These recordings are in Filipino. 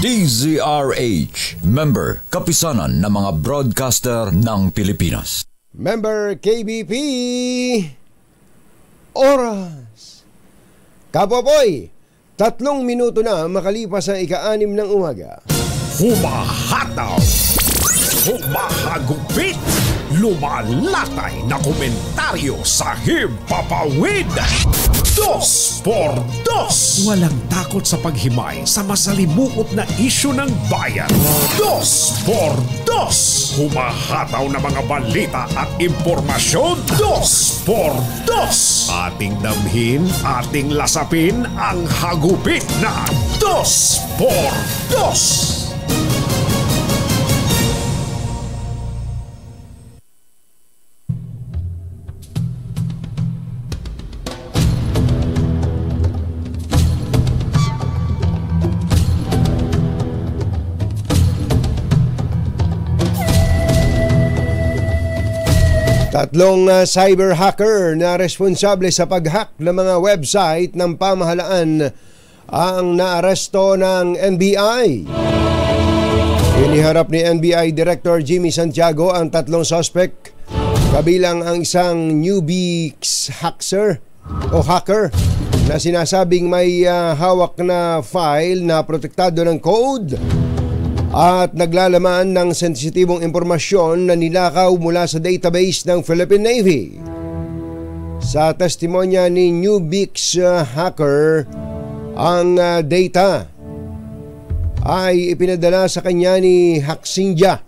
DZRH, member, kapisanan ng mga broadcaster ng Pilipinas. Member KBP, oras. Kapopoy, 3 minuto na makalipas ang ika-6 ng umaga. Humahataw, humahagupit, lumalatay na komentaryo sa Himpapawid. 2 por 2. Walang takot sa paghimay sa masalimuot na isyu ng bayan. 2 por 2. Humahataw na mga balita at impormasyon. 2 por 2. Ating damhin, ating lasapin ang hagupit na 2 por 2. Tatlong cyber hacker na responsable sa pag-hack ng mga website ng pamahalaan ang naaresto ng NBI. Iniharap ni NBI Director Jimmy Santiago ang 3 suspect, kabilang ang isang Newbies hacker na sinasabing may hawak na file na protektado ng code at naglalaman ng sensitibong impormasyon na nilakaw mula sa database ng Philippine Navy. Sa testimonya ni Newbies hacker, ang data ay ipinadala sa kanya ni Haksingja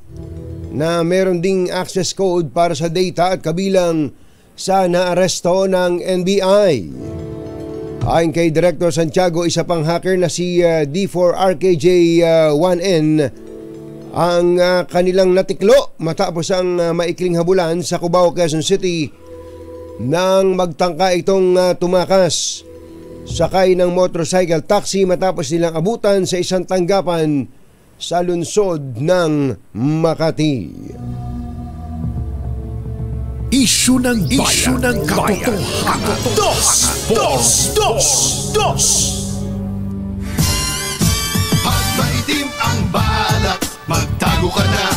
na meron ding access code para sa data at kabilang sa naaresto ng NBI. Ayon kay Director Santiago, isa pang hacker na si D4RKJ1N ang kanilang natiklo matapos ang maikling habulan sa Cubao, Quezon City nang magtangka itong tumakas sakay ng motorcycle taxi matapos nilang abutan sa isang tanggapan sa lungsod ng Makati. Isyu ng bayan, ng katotohanan. 2 por 2. Pag maitim ang balak, magtago ka na.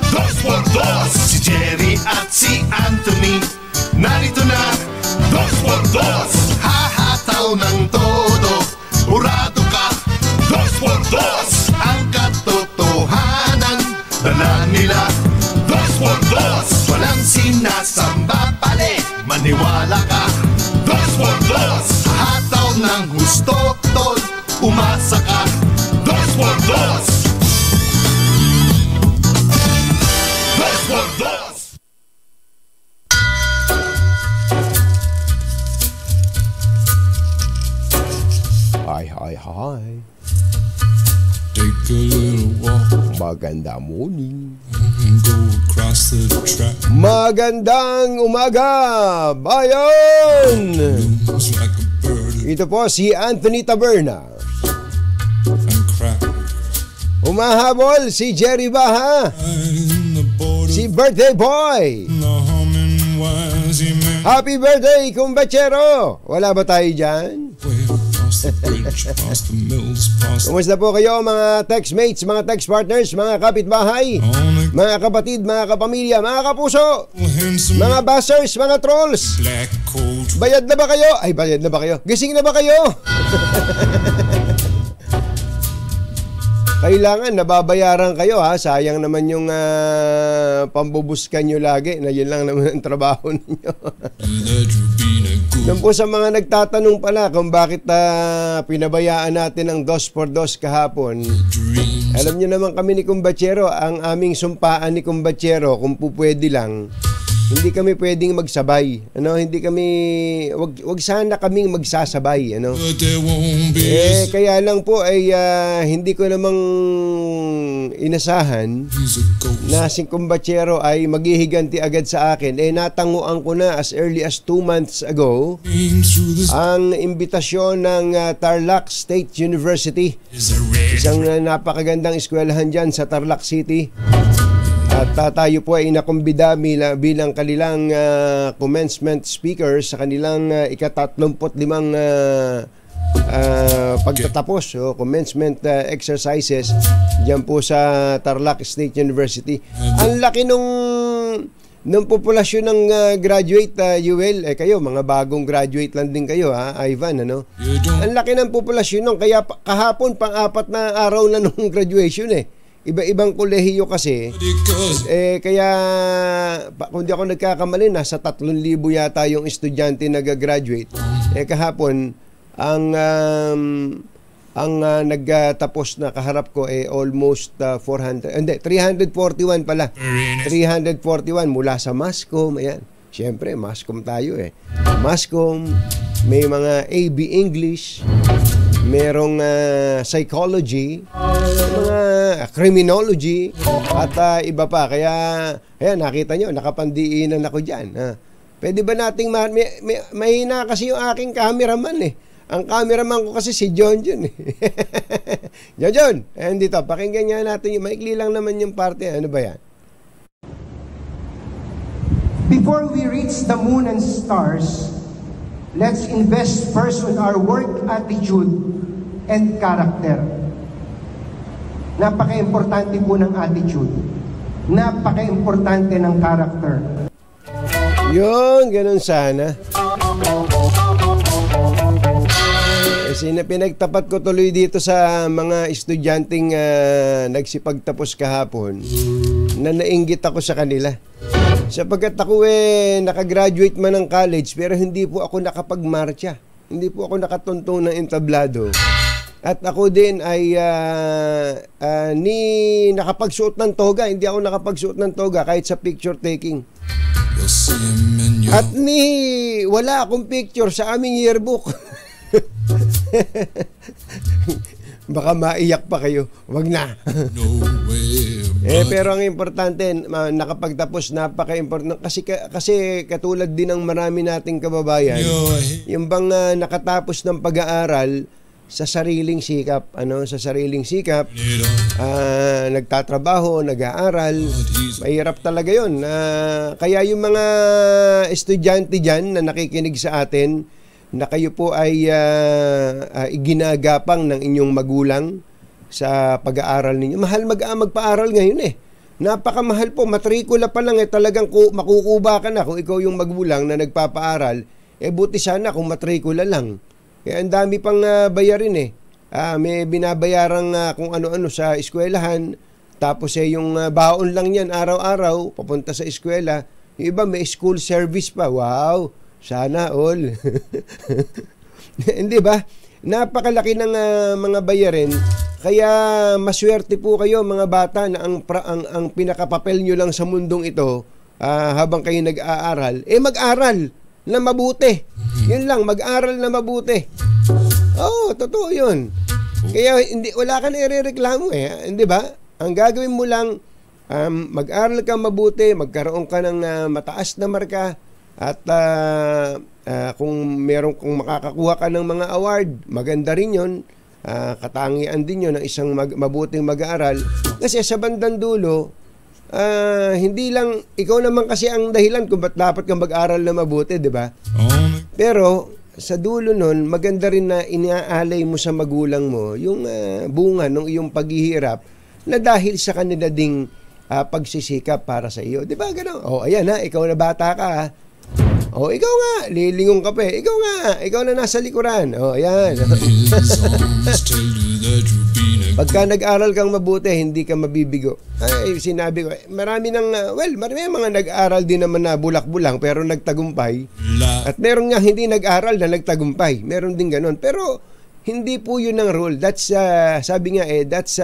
2 por 2. Si Jerry at si Anthony narito na. 2 por 2. Hahataw ng todo, urado ka. 2 por 2. Ang katotohanan dala nila. 2 por 2. Walang sinasamba pali, maniwala ka. 2 por 2. Hataw ng husto, tol, umasa ka. 2 por 2. 2 por 2. Hi. Take a little walk. Maganda morning. Go across the track. Magandang umaga, bayan! Moves like a bird Ito po si Anthony Taberna. and crack. Humahabol si Jerry Baha, In the border, si Birthday Boy. the humming wise man. Happy birthday, kumbachero! Wala ba tayo dyan? Way across the bridge, past the mills, past Kumusta po kayo mga textmates, mga text partners, mga kapitbahay, on mga kapatid, mga kapamilya, mga kapuso, a handsome mga buzzers, mga trolls? black coat. Bayad na ba kayo? Ay, bayad na ba kayo? Gising na ba kayo? Kailangan nababayaran kayo ha. Sayang naman yung pambubuskan nyo lagi na yun lang naman ang trabaho ninyo. That you've been a good Doon po sa mga nagtatanong pala kung bakit pinabayaan natin ang 2 por 2 kahapon. dream. Alam nyo naman kami ni Kumbachero, ang aming sumpaan ni Kumbachero, kung po pwede lang, hindi kami pwedeng magsabay. Hindi kami, wag sana kaming magsasabay. But there won't be Kaya lang po ay hindi ko namang inasahan he's a ghost. na si Kumbachero ay maghihiganti agad sa akin. Natanguan ko na as early as 2 months ago Came through the ang imbitasyon ng Tarlac State University. is a red. Isang napakagandang eskwelahan dyan sa Tarlac City. At tayo po ay inakumbida bilang kanilang commencement speaker sa kanilang ika-35 pagtatapos o commencement exercises diyan po sa Tarlac State University. Ang laki nung populasyon ng graduate, Yuel, kayo mga bagong graduate lang din kayo, Ivan, ano? Ang laki ng populasyon nung, kaya kahapon pang-4 na araw na nung graduation Iba-ibang kolehiyo kasi. Kaya kung di ako nagkakamali, nasa 3,000 yata yung estudyante nag-graduate. Kahapon ang nagtapos na kaharap ko almost 341 pala. 341 mula sa Mascom. Ayan. Siyempre, Mascom tayo Mascom, may mga AB English, merong psychology, mga criminology, at iba pa. Kaya, ayan, nakita nyo, nakapandiinan ako dyan. Pwede ba nating mahina kasi yung aking cameraman Ang cameraman ko kasi si John. John, dito, pakinggan nga natin yung maikli lang naman yung parte. Ano ba yan? Before we reach the moon and stars, let's invest first on our work attitude and character. Napaka-importante po ng attitude. Napaka-importante ng character. Yun, ganun sana. Pinagtapat ko tuloy dito sa mga estudyanteng nagsipagtapos kahapon na nainggit ako sa kanila. Sapagkat ako nakagraduate man ng college pero hindi po ako nakapagmarcha. Hindi po ako nakatuntong ng entablado. At ako din ay nakapagsuot ng toga. Hindi ako nakapagsuot ng toga kahit sa picture taking. At wala akong picture sa aming yearbook. Baka maiyak pa kayo. Wag na. Pero ang importante, nakapagtapos, napaka-important. Kasi katulad din ng marami nating kababayan, yung bang nakatapos ng pag-aaral sa sariling sikap, nagtatrabaho, nag-aaral, mahirap talaga yun. Kaya yung mga estudyante dyan na nakikinig sa atin, na kayo po ay ginagapang ng inyong magulang sa pag-aaral ninyo. Mahal magpaaral ngayon Napakamahal po. Matrikula pa lang talagang makukuba ka na kung ikaw yung magulang na nagpapaaral. Buti sana kung matrikula lang. Kaya ang dami pang bayarin may binabayarang kung ano-ano sa eskwelahan. Tapos yung baon lang yan araw-araw papunta sa eskwela. Yung iba may school service pa. Wow! Sana all. Hindi ba? Napakalaki ng mga bayarin. Kaya maswerte po kayo mga bata na ang pinakapapel nyo lang sa mundong ito habang kayo nag-aaral, mag-aral na mabuti. Yun lang, mag-aral na mabuti. Totoo yun. Kaya wala ka na irereklamo hindi ba? Ang gagawin mo lang, mag-aral ka mabuti, magkaroon ka ng mataas na marka. At kung makakakuha ka ng mga award, maganda rin yun. Katangian din yun ng isang mabuting mag-aaral. Kasi sa bandang dulo, hindi lang, ikaw naman kasi ang dahilan kung ba't dapat kang mag-aral na mabuti, di ba? Pero sa dulo nun, maganda rin na inaalay mo sa magulang mo yung bunga ng iyong paghihirap na dahil sa kanila ding pagsisikap para sa iyo. Di ba gano'n? Ayan ikaw na bata ka ikaw nga, lilingon ka pa ikaw na nasa likuran. Ayan. Pagka nag-aral kang mabuti, hindi ka mabibigo. Sinabi ko, marami mga nag-aral din naman na bulak-bulang pero nagtagumpay. At meron nga hindi nag-aral na nagtagumpay. Meron din ganon. Pero hindi po yun ang rule. That's sabi nga that's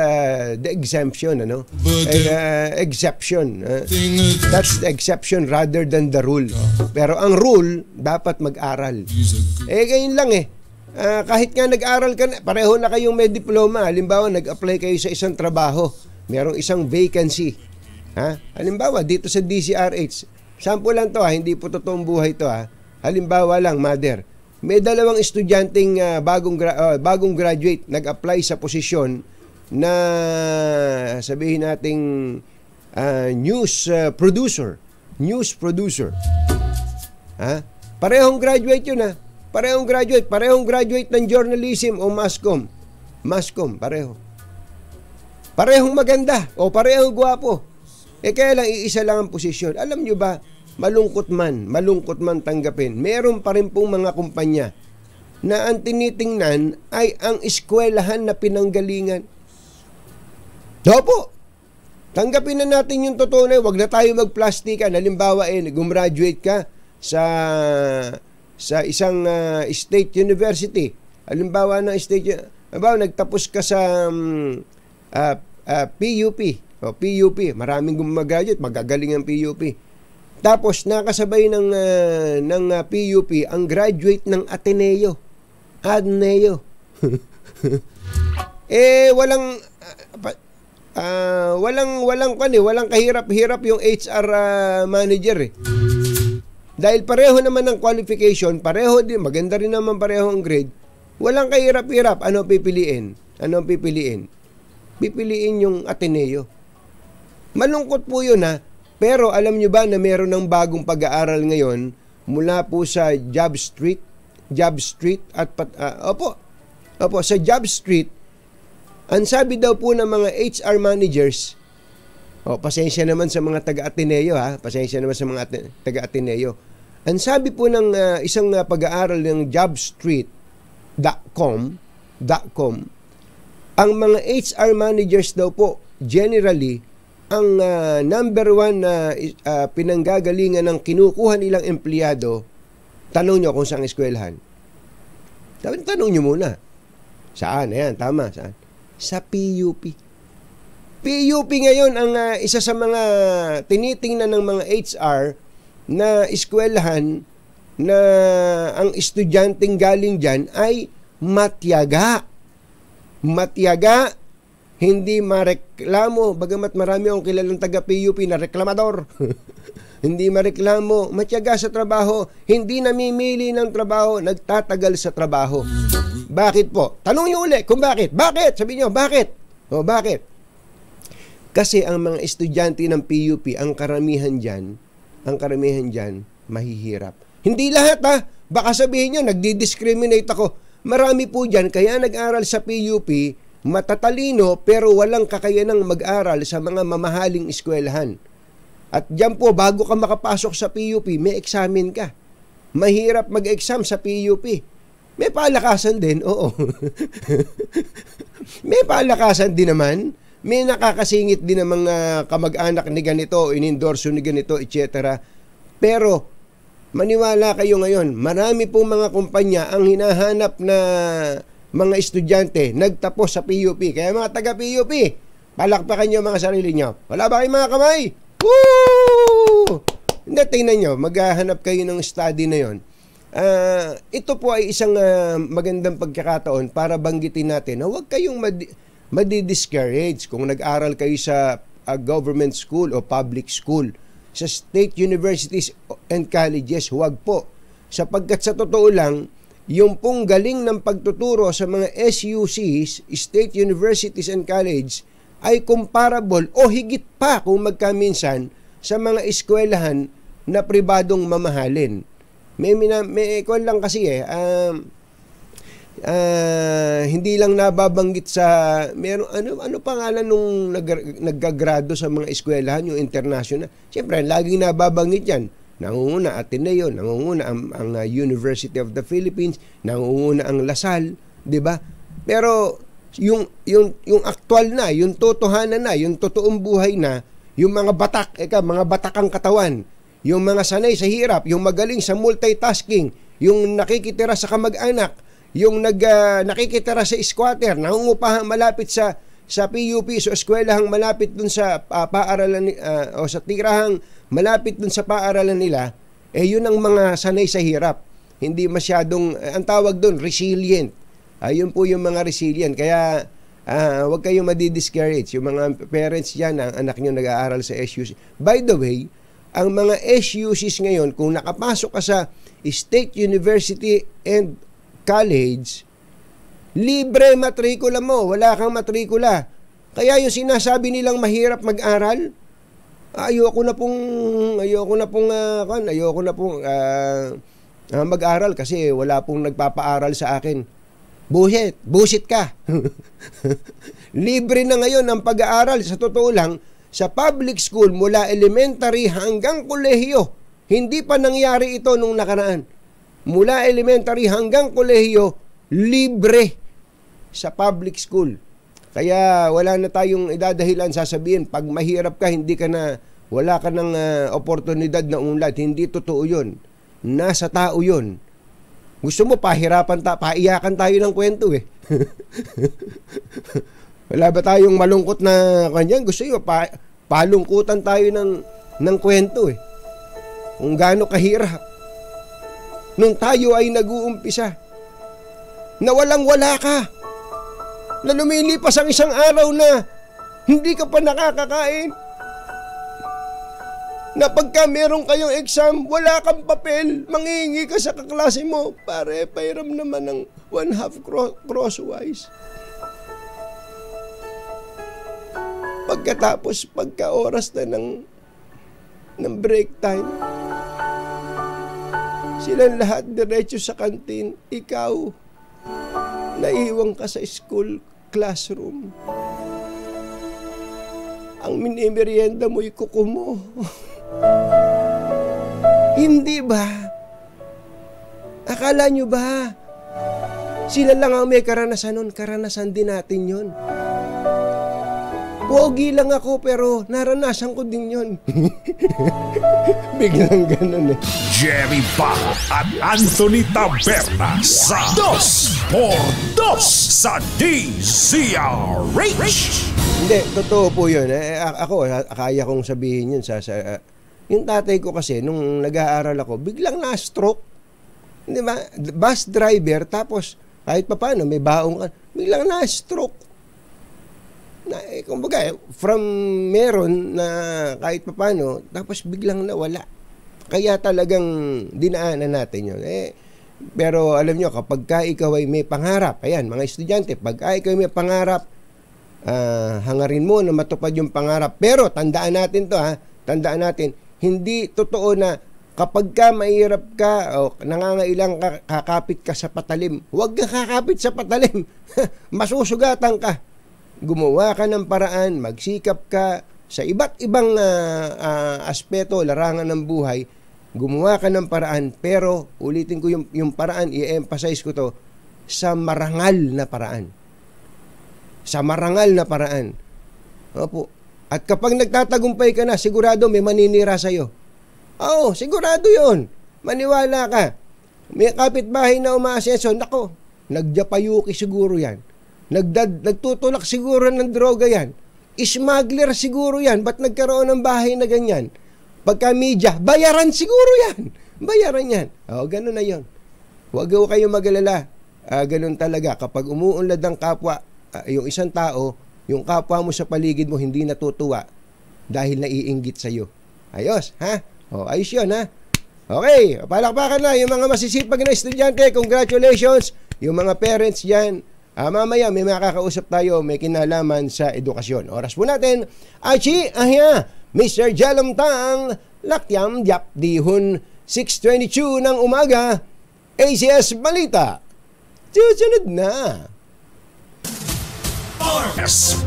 the exemption, exception. That's the exception rather than the rule. Pero ang rule dapat mag-aral. Ganyan lang kahit nga nag-aral ka na, pareho na kayong may diploma. Halimbawa, nag-apply kayo sa isang trabaho. Merong isang vacancy. Halimbawa, dito sa DCRH. Sample lang to hindi po totoong buhay to Halimbawa lang, mother. May dalawang estudyanteng bagong graduate nag-apply sa posisyon na sabihin nating news producer. Parehong graduate yun Parehong graduate ng journalism o masscom. Masscom, pareho. Parehong maganda o parehong gwapo. Kaya lang iisa lang ang posisyon. Alam nyo ba, malungkot man tanggapin, meron pa rin pong mga kumpanya na ang tinitingnan ay ang eskwelahan na pinanggalingan. Opo, tanggapin na natin yung totoo na, huwag na tayo magplastikan. Halimbawa, gumraduate ka sa isang state university. Halimbawa ng nagtapos ka sa PUP. PUP, maraming gumagraduate, magagaling ang PUP. Tapos nakasabay ng PUP ang graduate ng Ateneo. Walang kahirap-hirap yung HR manager Dahil pareho naman ang qualification, pareho din, maganda rin naman pareho ang grade. Walang kahirap-hirap, ano pipiliin? Pipiliin yung Ateneo. Malungkot po yun pero alam nyo ba na meron ng bagong pag-aaral ngayon mula po sa Job Street at sa Job Street, ang sabi daw po ng mga HR managers, pasensya naman sa mga taga-Ateneo Ang sabi po ng isang pag-aaral ng jobstreet.com, ang mga HR managers daw po generally ang number one na pinanggagalingan ng kinukuha nilang empleyado. Tanong nyo kung saan eskwelahan. Tanong nyo muna. Saan? Ayan, tama. Saan? Sa PUP. PUP ngayon ang isa sa mga tinitingnan ng mga HR na eskwelahan na ang estudyanteng galing dyan ay matyaga. Hindi mareklamo, bagamat marami akong kilalang taga-PUP na reklamador. Hindi mareklamo, matyaga sa trabaho, hindi namimili ng trabaho, nagtatagal sa trabaho. Bakit po? Tanong niyo uli kung bakit. Bakit? Sabi niyo, bakit? Bakit? Kasi ang mga estudyante ng PUP, ang karamihan dyan, mahihirap. Hindi lahat baka sabihin niyo, nagdi-discriminate ako. Marami po dyan, kaya nag-aral sa PUP, matatalino pero walang kakayanang mag-aral sa mga mamahaling eskwelahan. At dyan po, bago ka makapasok sa PUP, may examen ka. Mahirap mag-exam sa PUP. May palakasan din, oo. May palakasan din naman. May nakakasingit din ng mga kamag-anak ni ganito, inendorso ni ganito, etc. Pero, maniwala kayo ngayon, marami pong mga kumpanya ang hinahanap na mga estudyante nagtapos sa PUP. Kaya mga taga-PUP, palakpakan nyo mga sarili nyo. Wala ba kayong mga kamay? Woo! Hindi, tingnan nyo, maghahanap kayo ng study na yon. Ito po ay isang magandang pagkakataon para banggitin natin na huwag kayong madi-discourage kung nag-aral kayo sa government school o public school. Sa state universities and colleges, huwag po. Sapagkat sa totoo lang, yung pong galing ng pagtuturo sa mga SUCs, State Universities and College, ay comparable o higit pa kung magkaminsan sa mga eskwelahan na pribadong mamahalin. May lang kasi hindi lang nababanggit sa ano pangalan nung naggagrado sa mga eskwelahan, yung international. Siyempre, laging nababanggit yan. Nangunguna Ateneo, nangunguna ang University of the Philippines, nangunguna ang Lasal, 'di ba? Pero yung aktual na, yung totohanan na, yung totoong buhay na, yung mga batakang katawan, yung mga sanay sa hirap, yung magaling sa multitasking, yung nakikitira sa kamag-anak, yung nakikitira sa squatter, nangungupahan malapit sa PUP, so eskwelahang malapit dun sa paaralan o sa tirahang malapit dun sa paaralan nila, yun ang mga sanay sa hirap. Hindi masyadong, ang tawag dun, resilient. Yun po yung mga resilient. Kaya, huwag kayong madi-discourage. Yung mga parents dyan, ang anak nyo nag-aaral sa SUC. By the way, ang mga SUCs ngayon, kung nakapasok ka sa State University and College, libre matrikula mo, wala kang matrikula. Kaya yung sinasabi nilang mahirap mag-aral, ayoko na pong mag-aral kasi wala pong nagpapaaral sa akin. Bullshit ka. Libre na ngayon ang pag-aaral. Sa totoo lang, sa public school mula elementary hanggang kolehiyo, hindi pa nangyari ito nung nakaraan. Mula elementary hanggang kolehiyo, libre sa public school. Kaya wala na tayong idadahilan sasabihin, pag mahirap ka, wala ka ng oportunidad na unlad. Hindi totoo yun. Nasa tao yun. Gusto mo paiyakan tayo ng kwento eh. Wala ba tayong malungkot na kanyan? Gusto nyo, palungkutan tayo ng kwento eh. Kung gaano kahirap. Nung tayo ay nag-uumpisa, na walang-wala ka. Na lumilipas ang isang araw na hindi ka pa nakakakain. Na pagka meron kayong exam, wala kang papel, manghihingi ka sa kaklase mo, pare, pairam naman ng 1/2 crosswise. Pagkatapos, pagka oras na ng break time, silang lahat diretso sa kantin, ikaw, naiwan ka sa school classroom. Ang minimerienda mo'y kuko mo. Hindi ba? Akala nyo ba? Sila lang ang may karanasan nun. Karanasan din natin yun. Pogi lang ako pero naranasan ko din yun. Biglang ganun eh. Jerry Baja at Anthony Taberna sa 2x2 sa DZRH. Hindi, totoo po yun. Ako, kaya kong sabihin yun yung tatay ko kasi, nung nag-aaral ako, biglang na-stroke. Di ba? Bus driver, tapos kahit pa paano, may baong ka, biglang na-stroke. Kumbaga, from meron na kahit pa paano, tapos biglang nawala. Kaya talagang dinaanan natin yun. Pero alam nyo, kapag ikaw ay may pangarap, ayan, mga estudyante, pag ikaw ay may pangarap, hangarin mo na matupad yung pangarap. Pero tandaan natin to, tandaan natin, hindi totoo na kapag ka mahirap ka o nangangailang ka, kakapit ka sa patalim. Huwag ka kakapit sa patalim. Masusugatan ka. Gumawa ka ng paraan, magsikap ka sa iba't ibang aspeto, larangan ng buhay. Gumawa ka ng paraan, pero ulitin ko yung paraan, i-emphasize ko to, sa marangal na paraan. Sa marangal na paraan. Opo. At kapag nagtatagumpay ka na, sigurado may maninira sa'yo. Oo, sigurado yon. Maniwala ka. May kapitbahay na umaasenso, nako, nagjapayuki siguro yan. Nagtutulak siguro ng droga yan. Smuggler siguro yan. Ba't nagkaroon ng bahay na ganyan? Pagka media, bayaran siguro yan. Bayaran yan. Oo, ganun na yon. Huwag kayong mag-alala. Ganun talaga. Kapag umuunlad ang kapwa, yung isang tao, yung kapwa mo sa paligid mo hindi natutuwa dahil naiinggit sa'yo. Ayos, ha? O, ayos yun, ha? Okay, palakpakan na yung mga masisipag na estudyante. Congratulations! Yung mga parents dyan. Mamaya may makakausap tayo, may kinalaman sa edukasyon. Oras po natin, Achi, ahya, Mr. Jalamtang, Lakyam, Diap, Dihon, 6:22 ng umaga, ACS Balita. Susunod na.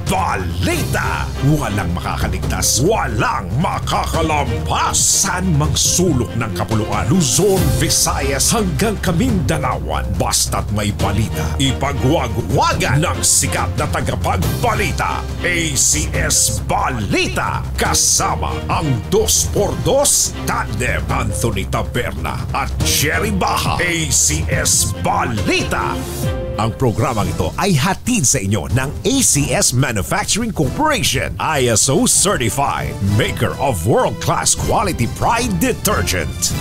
Balita! Walang makakaligtas, walang makakalampas. Saan magsulok ng kapuluan, Luzon, Visayas hanggang Kamindanawan. Basta't may balita, ipagwagwagan ng sikat na tagapagbalita. ACS Balita. Kasama ang 2x2 tandem Anthony Taberna at Jerry Baja. ACS Balita. Ang programang ito ay hatid sa inyo ng ACS Manufacturing Corporation, ISO Certified, maker of world-class quality Pride detergent.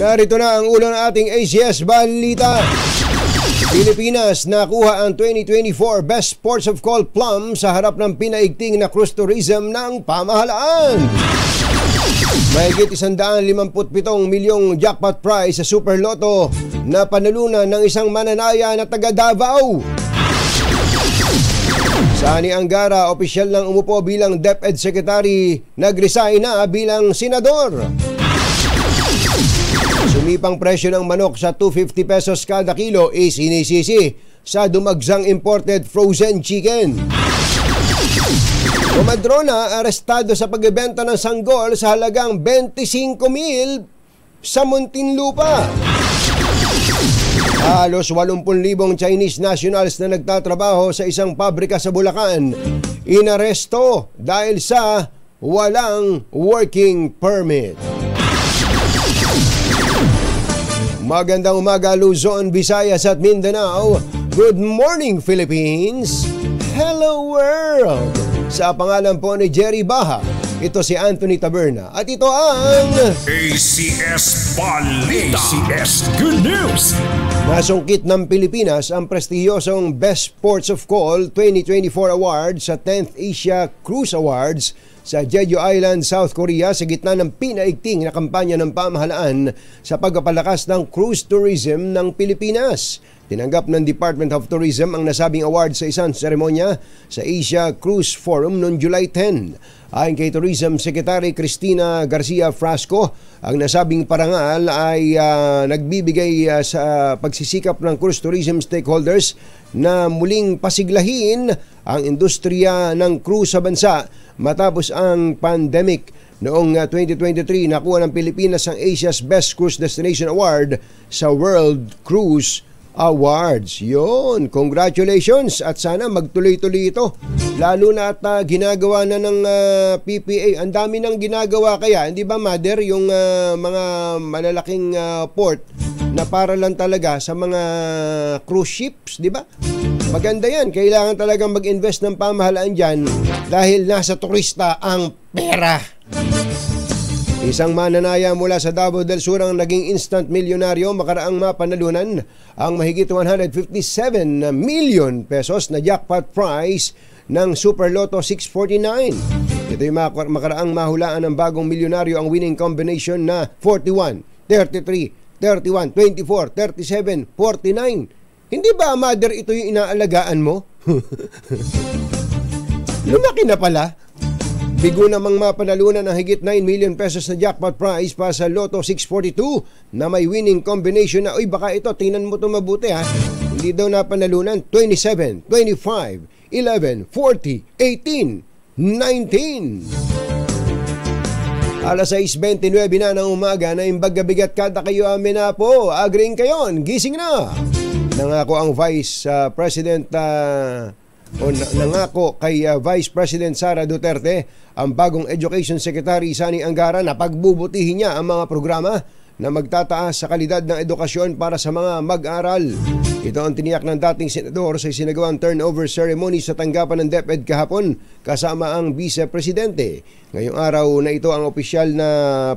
Narito na ang ulo ng ating ACS Balita. Pilipinas nakuha ang 2024 Best Sports of Call Plum sa harap ng pinaigting na cruise tourism ng pamahalaan. Mahigit 157 milyong jackpot prize sa Super Lotto na panalunan ng isang mananaya na taga Davao. Sani Angara, opisyal nang umupo bilang DepEd Secretary, nag-resign na bilang senador. Sumipang presyo ng manok sa 250 pesos kada kilo, sinisisi sa dumagsang imported frozen chicken. Kumadrona, arestado sa pagbebenta ng sanggol sa halagang 25,000 sa Muntinlupa. Halos 80,000 Chinese nationals na nagtatrabaho sa isang pabrika sa Bulacan inaresto dahil sa walang working permit. Magandang umaga Luzon, Visayas at Mindanao. Good morning Philippines. Hello world. Sa pangalan po ni Jerry Baha, ito si Anthony Taberna at ito ang ACS Balita, ACS Good News. Nasungkit ng Pilipinas ang prestihiyosong Best Ports of Call 2024 Award sa 10th Asia Cruise Awards sa Jeju Island, South Korea sa gitna ng pinaigting na kampanya ng pamahalaan sa pagpapalakas ng cruise tourism ng Pilipinas. Tinanggap ng Department of Tourism ang nasabing award sa isang seremonya sa Asia Cruise Forum noong July 10. Ayon kay Tourism Secretary Cristina Garcia Frasco, ang nasabing parangal ay nagbibigay sa pagsisikap ng cruise tourism stakeholders na muling pasiglahin ang industriya ng cruise sa bansa matapos ang pandemic. Noong 2023, nakuha ng Pilipinas ang Asia's Best Cruise Destination Award sa World Cruise Awards. Yun, congratulations at sana magtuloy-tuloy ito. Lalo na at ginagawa na ng PPA. Ang dami nang ginagawa kaya, hindi ba Mother, yung mga malalaking port na para lang talaga sa mga cruise ships, di ba? Maganda yan. Kailangan talagang mag-invest ng pamahalaan dyan dahil nasa turista ang pera. Isang mananaya mula sa Davao del Sur ang naging instant milyonaryo makaraang mapanalunan ang mahigit 157 million pesos na jackpot prize ng Super Lotto 649. Ito'y makaraang mahulaan ng bagong milyonaryo ang winning combination na 41, 33, 31, 24, 37, 49. Hindi ba, Mother, ito yung inaalagaan mo? Lumaki na pala. Bigo namang mapanalunan ng higit 9 million pesos na jackpot prize para sa Lotto 642 na may winning combination na, baka ito, tingnan mo ito mabuti ha. Hindi daw napanalunan 27, 25, 11, 40, 18, 19. Alas 6:29 na ng umaga na imbagabigat kada kayo amin na po. Agreeing kayo, gising na. Nangako ang Vice President nangako kay Vice President Sara Duterte ang bagong Education Secretary Sani Angara na pagbubutihin niya ang mga programa na magtataas sa kalidad ng edukasyon para sa mga mag-aaral. Ito ang tiniyak ng dating senador sa isinagawang turnover ceremony sa tanggapan ng DepEd kahapon kasama ang Vice Presidente. Ngayong araw na ito ang opisyal na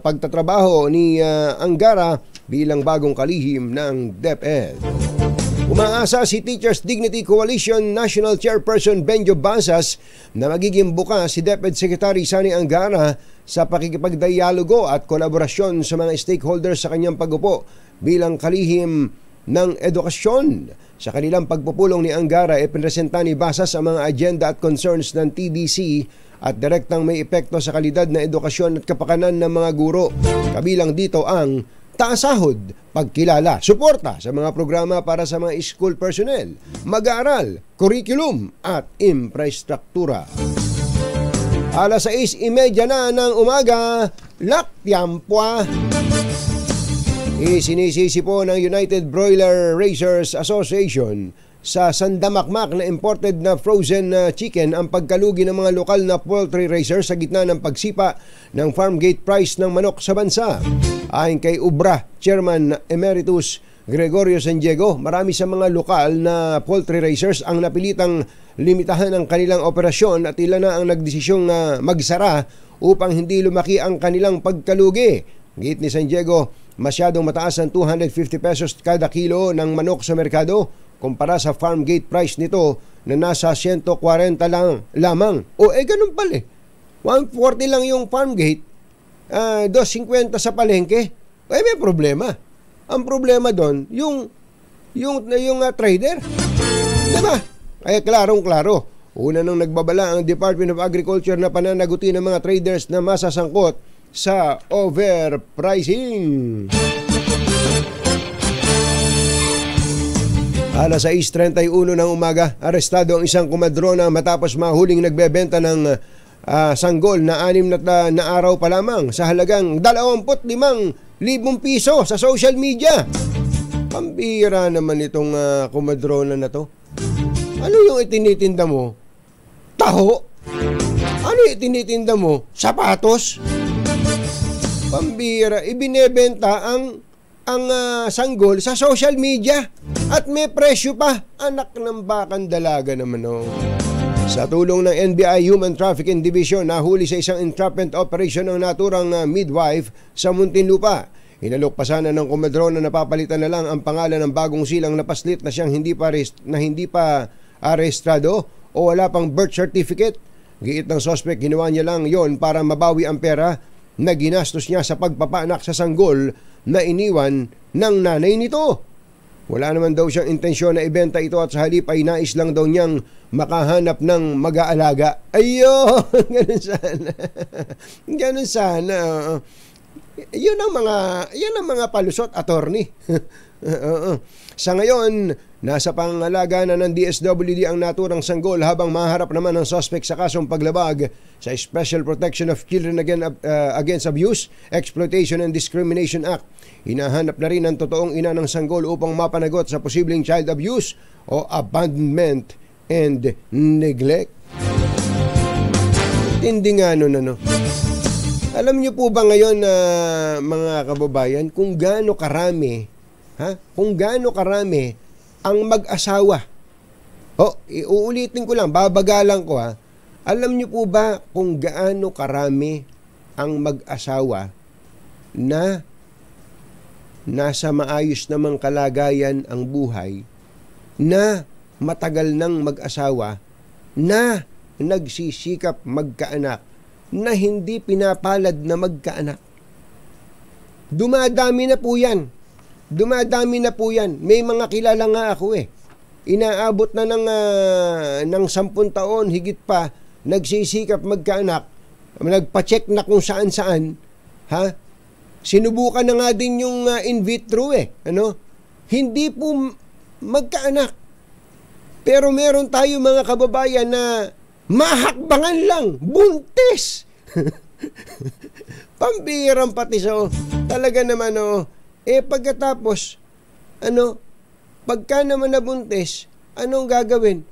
pagtatrabaho ni Angara bilang bagong kalihim ng DepEd. Umaasa si Teachers Dignity Coalition National Chairperson Benjo Basas na magiging bukas si DepEd Secretary Sani Angara sa pakikipagdialogo at kolaborasyon sa mga stakeholders sa kanyang pag-upo bilang kalihim ng edukasyon. Sa kanilang pagpupulong ni Angara, ipinresenta ni Basas ang mga agenda at concerns ng TDC at direktang may epekto sa kalidad na edukasyon at kapakanan ng mga guro. Kabilang dito ang taas sahod, pagkilala, suporta sa mga programa para sa mga school personnel, mag-aaral, curriculum at infrastruktura. Alas 6:30 na ng umaga, laktiampwa. Isinisisi po ng United Broiler Raisers Association sa sandamakmak na imported na frozen chicken ang pagkalugi ng mga lokal na poultry raisers sa gitna ng pagsipa ng farm gate price ng manok sa bansa. Ayon kay UBRA Chairman Emeritus Gregorio San Diego, marami sa mga lokal na poultry raisers ang napilitang limitahan ang kanilang operasyon at ilan na ang nagdesisyong magsara upang hindi lumaki ang kanilang pagkalugi. Git ni San Diego, masyadong mataas ang 250 pesos kada kilo ng manok sa merkado kumpara sa farm gate price nito na nasa 140 lang lamang. Ganun pala 140 lang yung farm gate, 250 sa palengke. May problema. Ang problema doon, yung trader. Diba? Klarong-klaro. Una nang nagbabala ang Department of Agriculture na pananagutin ng mga traders na masasangkot sa overpricing. Alas 6:31 ng umaga, arestado ang isang kumadrona matapos mahuling nagbebenta ng sanggol na 6 na araw pa lamang sa halagang 25,000 piso sa social media. Pambira naman itong kumadrona na to. Ano yung itinitinda mo? Taho? Ano yung itinitinda mo? Sapatos? Pambira, ibinebenta ang sanggol sa social media at may presyo pa. Anak ng bakang dalaga naman Sa tulong ng NBI Human Trafficking Division, nahuli sa isang entrapment operation ng naturang midwife sa Muntinlupa. Inalok pa sana ng kumadrona na napapalitan na lang ang pangalan ng bagong silang na paslit na siyang hindi pa arestado o wala pang birth certificate. Giit ng suspect, ginawa niya lang yon para mabawi ang pera na ginastos niya sa pagpapaanak sa sanggol na iniwan ng nanay nito. Wala naman daw siyang intensyon na ibenta ito at sa halip ay nais lang daw niyang makahanap ng mag-aalaga. Ayun, ganun sana. Ganun sana. Yan ang mga palusot, attorney. Sa ngayon, nasa pangalaga na ng DSWD ang naturang sanggol habang maharap naman ang suspect sa kasong paglabag sa Special Protection of Children Against Abuse, Exploitation and Discrimination Act. Hinahanap na rin ang totoong ina ng sanggol upang mapanagot sa posibleng child abuse o abandonment and neglect. Hindi nga ano. Alam niyo po ba ngayon mga kababayan kung gaano karami ang mag-asawa? Uulitin ko lang, babagalan ko Alam niyo po ba kung gaano karami ang mag-asawa na nasa maayos namang kalagayan ang buhay, na matagal nang mag-asawa, na nagsisikap magkaanak, na hindi pinapalad na magkaanak? Dumadami na po yan. May mga kilala nga ako inaabot na ng 10 taon, higit pa, nagsisikap magkaanak, nagpa-check na kung saan-saan, sinubukan na nga din yung in vitro hindi po magkaanak. Pero meron tayo mga kababayan na mahakbangan lang, buntis. Pambirang pati talaga naman pagkatapos pagka naman nabuntis, anong gagawin?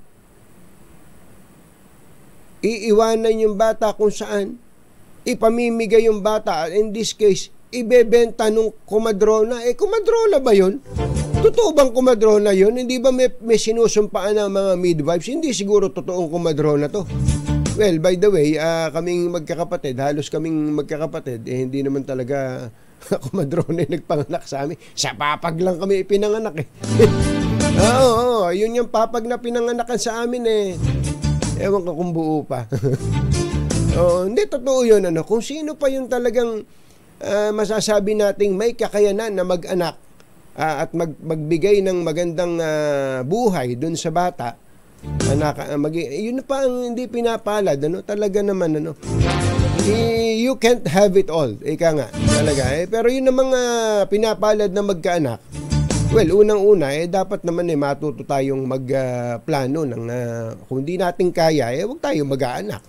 Iiwanan yung bata kung saan, ipamimigay yung bata, in this case, ibebenta nung kumadrona. Kumadrona ba yun? Totoo bang kumadrona yun? Hindi ba may sinusumpaan ng mga midwives? Hindi siguro totoong kumadrona to. Well, by the way, kaming magkakapatid, halos kaming magkakapatid, hindi naman talaga kumadrona yung nagpanganak sa amin. Sa papag lang kami ipinanganak Oo, yun yung papag na pinanganakan sa amin Ewan ko kung buo pa. Hindi, totoo yun. Kung sino pa yung talagang masasabi nating may kakayanan na mag-anak at magbigay ng magandang buhay dun sa bata, yun pa ang hindi pinapalad. Talaga naman, you can't have it all. Ika nga, talaga. Pero yun namang pinapalad na magkaanak, well, unang-una, dapat naman matuto tayong magplano ng kung di natin kaya, huwag tayong mag-aanak.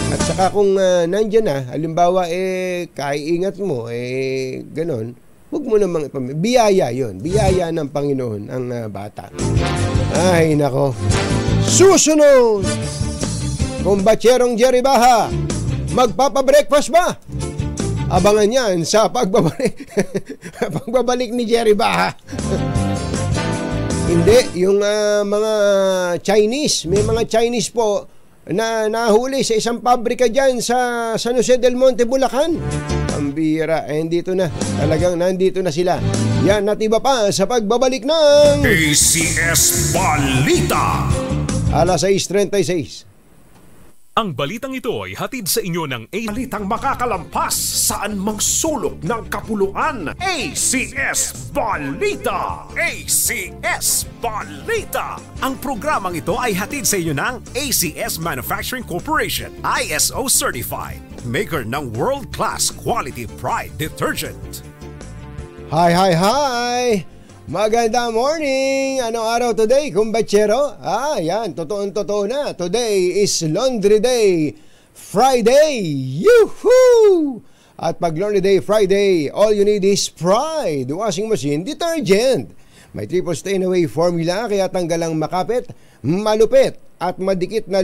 At saka kung nandyan na, halimbawa, kaiingat mo, ganon, huwag mo namang biyaya yun. Biyaya ng Panginoon ang bata. Ay, nako. Susunod! Kumbatserong Jerry Baha, magpapa-breakfast ba? Abangan yan sa pagbabalik ni Jerry Baha. Hindi, yung mga Chinese, may mga Chinese po na nahuli sa isang pabrika dyan sa San Jose del Monte, Bulacan. Ang bira, nandito na. Talagang nandito na sila. Yan at iba pa sa pagbabalik ng ACS Balita. Alas 6:36. Ang balitang ito ay hatid sa inyo ng balitang makakalampas saan mang sulok ng kapuluan. ACS Balita! ACS Balita! Ang programang ito ay hatid sa inyo ng ACS Manufacturing Corporation, ISO Certified, maker ng world-class quality Pride detergent. Hi! Magandang morning! Anong araw today, kumbachero? Yan, totoo na. Today is Laundry Day Friday! Yoo-hoo! At pag Laundry Day Friday, all you need is Pride washing machine detergent. May triple stain away formula, kaya tanggalang makapit, malupit, at madikit na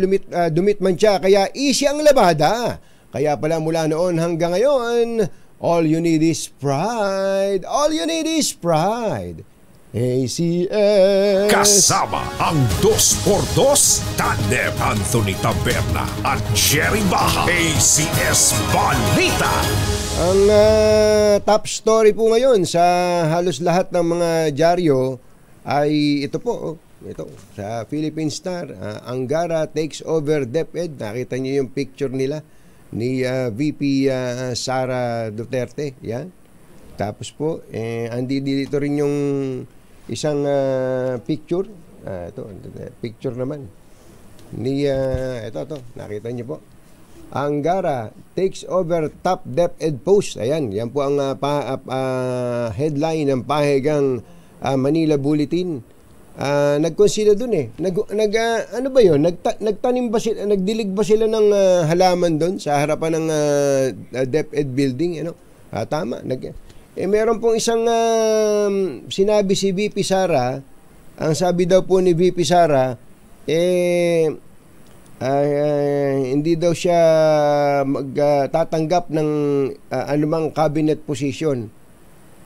dumit man siya, kaya easy ang labada. Kaya pala mula noon hanggang ngayon, all you need is Pride. All you need is Pride. ACS. Kasama ang 2x2 tandem Anthony Taberna at Jerry Baha. ACS Balita. Ang top story po ngayon sa halos lahat ng mga dyaryo ay ito po. Ito, sa Philippine Star. Angara takes over DepEd. Nakita niyo yung picture nila ni VP Sara Duterte. Yan. Tapos po, andi dito rin yung isang picture. Ito, picture naman. Ni, ito, nakita niyo po. Angara takes over top DepEd post. Ayan, yan po ang headline ng pahigang Manila Bulletin. Nagkonsila dun ano ba yun? Nagtanim ba sila, nagdilig ba sila ng halaman dun sa harapan ng DepEd building? Tama. Meron pong isang sinabi si VP Sara. Ang sabi daw po ni VP Sara, hindi daw siya magtatanggap ng anumang cabinet position.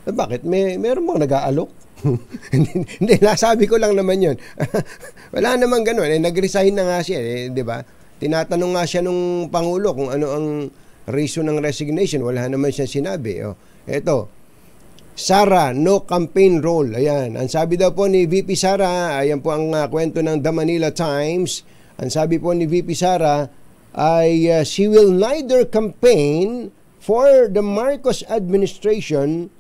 Bakit? Meron bang nag-aalok? Hindi, nasabi ko lang naman yun. Wala naman ganun. Nag-resign na nga siya, di ba? Tinatanong nga siya nung Pangulo kung ano ang reason ng resignation. Wala naman siya sinabi. Ito, Sara, no campaign role. Ayan. Ang sabi daw po ni VP Sara, ayan po ang kwento ng The Manila Times. Ang sabi po ni VP Sara ay she will neither campaign for the Marcos administration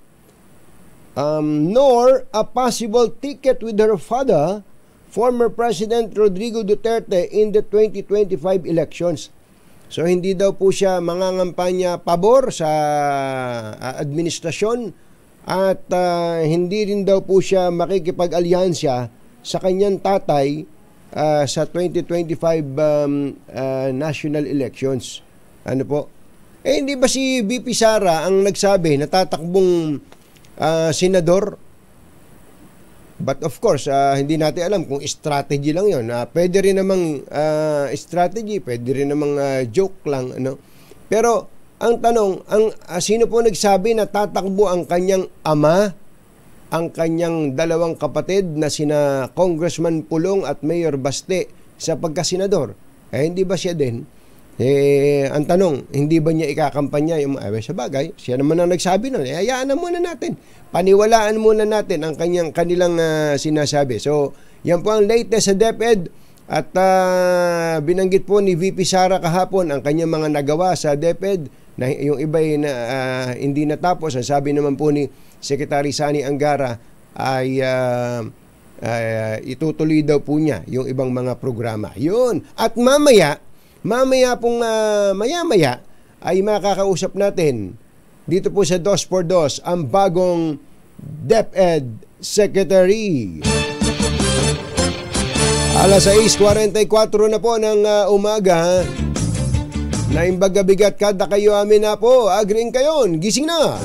nor a possible ticket with her father, former President Rodrigo Duterte, in the 2025 elections. So hindi daw po siya mangangampanya pabor sa administrasyon at hindi rin daw po siya makikipag-alyansya sa kanyang tatay sa 2025 national elections. Ano po? Hindi ba si VP Sara ang nagsabi na tatakbong senador? But of course, hindi natin alam kung strategy lang yun. Pwede rin namang strategy, pwede rin namang joke lang. Pero ang tanong, sino po nagsabi na tatakbo ang kanyang ama, ang kanyang dalawang kapatid na sina Congressman Pulong at Mayor Baste sa pagkasenador? Hindi ba siya din? Ang tanong, hindi ba niya ikakampanya yung sa bagay? Siya naman ang nagsabi nun. Hayaan na muna natin. Paniwalaan muna natin ang kanilang sinasabi. So, yan po ang latest sa DepEd. At binanggit po ni VP Sara kahapon ang kanyang mga nagawa sa DepEd na yung iba hindi natapos. Ang sabi naman po ni Secretary Sani Angara ay itutuloy daw po niya yung ibang mga programa. Yun. At mamaya pong maya-maya ay makakausap natin dito po sa 2x2 ang bagong DepEd Secretary. Alas 6:44 na po ng umaga. Naimbaga bigat kada kayo amin na po. Agreeing kayo, gising na.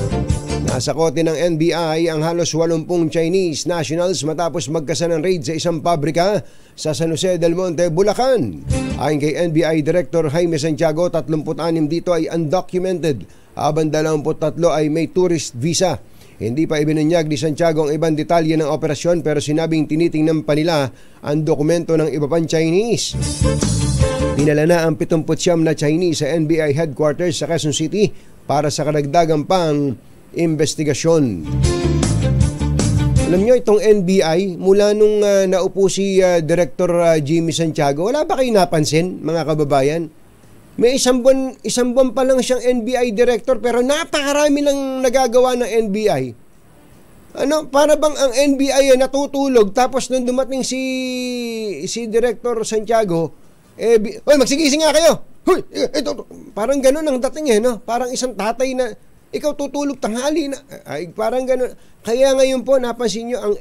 Nasa kote ng NBI ang halos 80 Chinese nationals matapos magkasa ng raid sa isang pabrika sa San Jose del Monte, Bulacan. Ayon kay NBI Director Jaime Santiago, 36 dito ay undocumented, habang 23 ay may tourist visa. Hindi pa ibinunyag ni Santiago ang ibang detalye ng operasyon, pero sinabing tinitingnan pa nila ang dokumento ng iba pang Chinese. Dinala na ang 79 na Chinese sa NBI headquarters sa Quezon City para sa karagdagang pang investigasyon. Alam nyo, itong NBI, mula nung naupo si Director Jimmy Santiago, wala ba kayo napansin, mga kababayan? May isang buwan pa lang siyang NBI director pero napakarami lang nagagawa ng NBI. Para bang ang NBI ay natutulog tapos nung dumating si Director Santiago, hoy, magsigising nga kayo. Hoy, ito, parang gano'n ang dating no? Parang isang tatay na, ikaw tutulog tanghali na. Ay, parang gano'n. Kaya ngayon po, napansin nyo, ang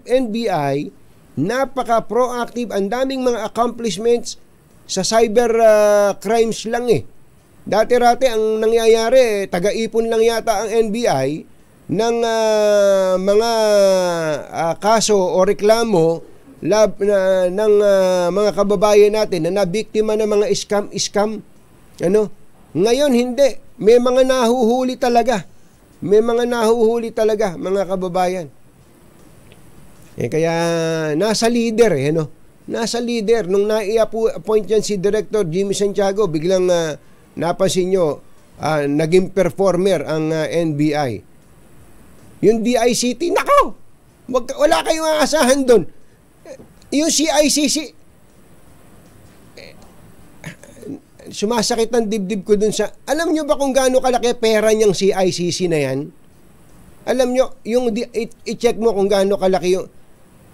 NBI, napaka-proactive, ang daming mga accomplishments sa cyber crimes lang Dati-rati ang nangyayari, taga-ipon lang yata ang NBI ng mga kaso o reklamo ng mga kababayan natin na nabiktima ng mga scam. Ngayon hindi, may mga nahuhuli talaga. Mga kababayan. Kaya nasa leader Nasa leader. Nung nai-appoint yan si Director Jimmy Santiago, biglang napansin nyo, naging performer ang NBI. Yung DICT, nako! Wala kayong aasahan doon. Yung CICC, sumasakit ang dibdib ko doon sa... Alam nyo ba kung gaano kalaki pera niyang CICC na yan? Alam nyo, i-check mo kung gaano kalaki yung...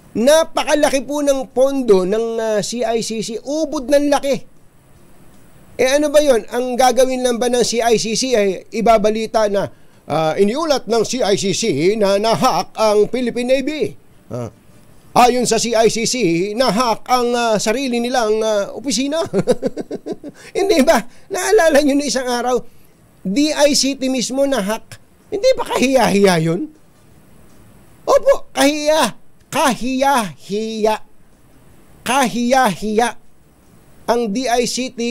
Napakalaki po ng pondo ng CICC. Ubod ng laki. Ano ba yon? Ang gagawin lang ba ng CICC ay ibabalita na iniulat ng CICC na nahack ang Philippine Navy. Ayon sa CICC, nahack ang sarili nilang opisina. Hindi ba? Naalala nyo na isang araw, DICT mismo nahack. Hindi ba kahiya-hiya yun? Opo, kahiya-hiya ang DICT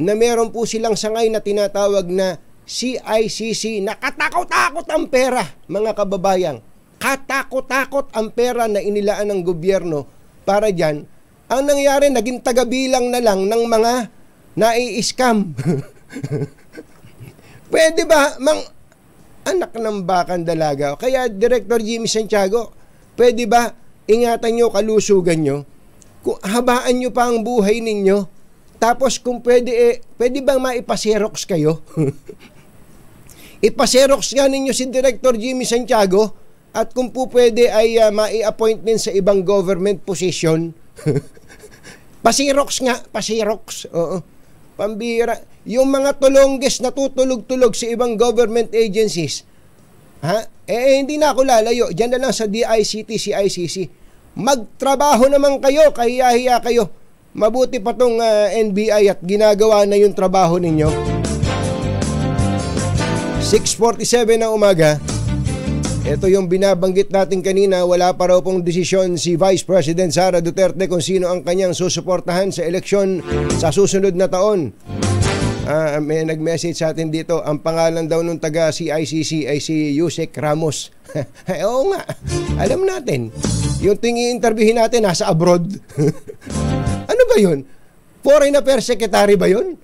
na meron po silang sangay na tinatawag na CICC na katakot-takot ang pera, mga kababayan. Katakot-takot ang pera na inilaan ng gobyerno para dyan. Ang nangyari, naging tagabilang na lang ng mga nai-scam. Pwede ba, anak ng bakang dalaga? Kaya Director Jimmy Santiago, pwede ba ingatan nyo, kalusugan nyo? Kung habaan nyo pa ang buhay ninyo, tapos kung pwede bang maipaserox kayo? Ipaserox nga ninyo si Director Jimmy Santiago at kung po pwede ay mai-appoint din sa ibang government position. Pasirox nga, pasirox. Oo. Pambira. Yung mga tulongges na tutulog-tulog sa ibang government agencies, hindi na ako lalayo. Diyan na lang sa DICT, CICC. Magtrabaho naman kayo, kahiya-hiya kayo. Mabuti pa tong NBI at ginagawa na yung trabaho ninyo. 6:47 na umaga. Ito yung binabanggit natin kanina, wala pa raw pong desisyon si Vice President Sara Duterte kung sino ang kanyang susuportahan sa eleksyon sa susunod na taon. May nag-message sa atin dito, ang pangalan daw nung taga CICC ay si Yusek Ramos. Oo nga, alam natin. Yung tingi-interviewin natin nasa abroad. Ano ba yun? Foreign Affairs Secretary ba yun?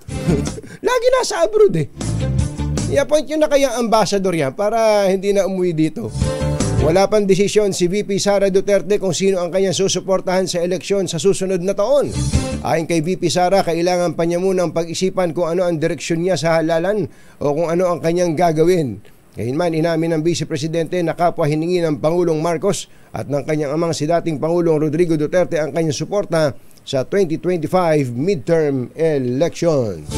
Lagi nasa abroad I-appoint nyo na kaya ambassador yan para hindi na umuwi dito. Wala pang desisyon si VP Sara Duterte kung sino ang kanyang susuportahan sa eleksyon sa susunod na taon. Ayon kay VP Sara, kailangan pa niya munang pag-isipan kung ano ang direksyon niya sa halalan o kung ano ang kanyang gagawin. Gayunman, inamin ng Vice Presidente na kapwa hiningi ng Pangulong Marcos at ng kanyang amang si dating Pangulong Rodrigo Duterte ang kanyang suporta sa 2025 midterm elections.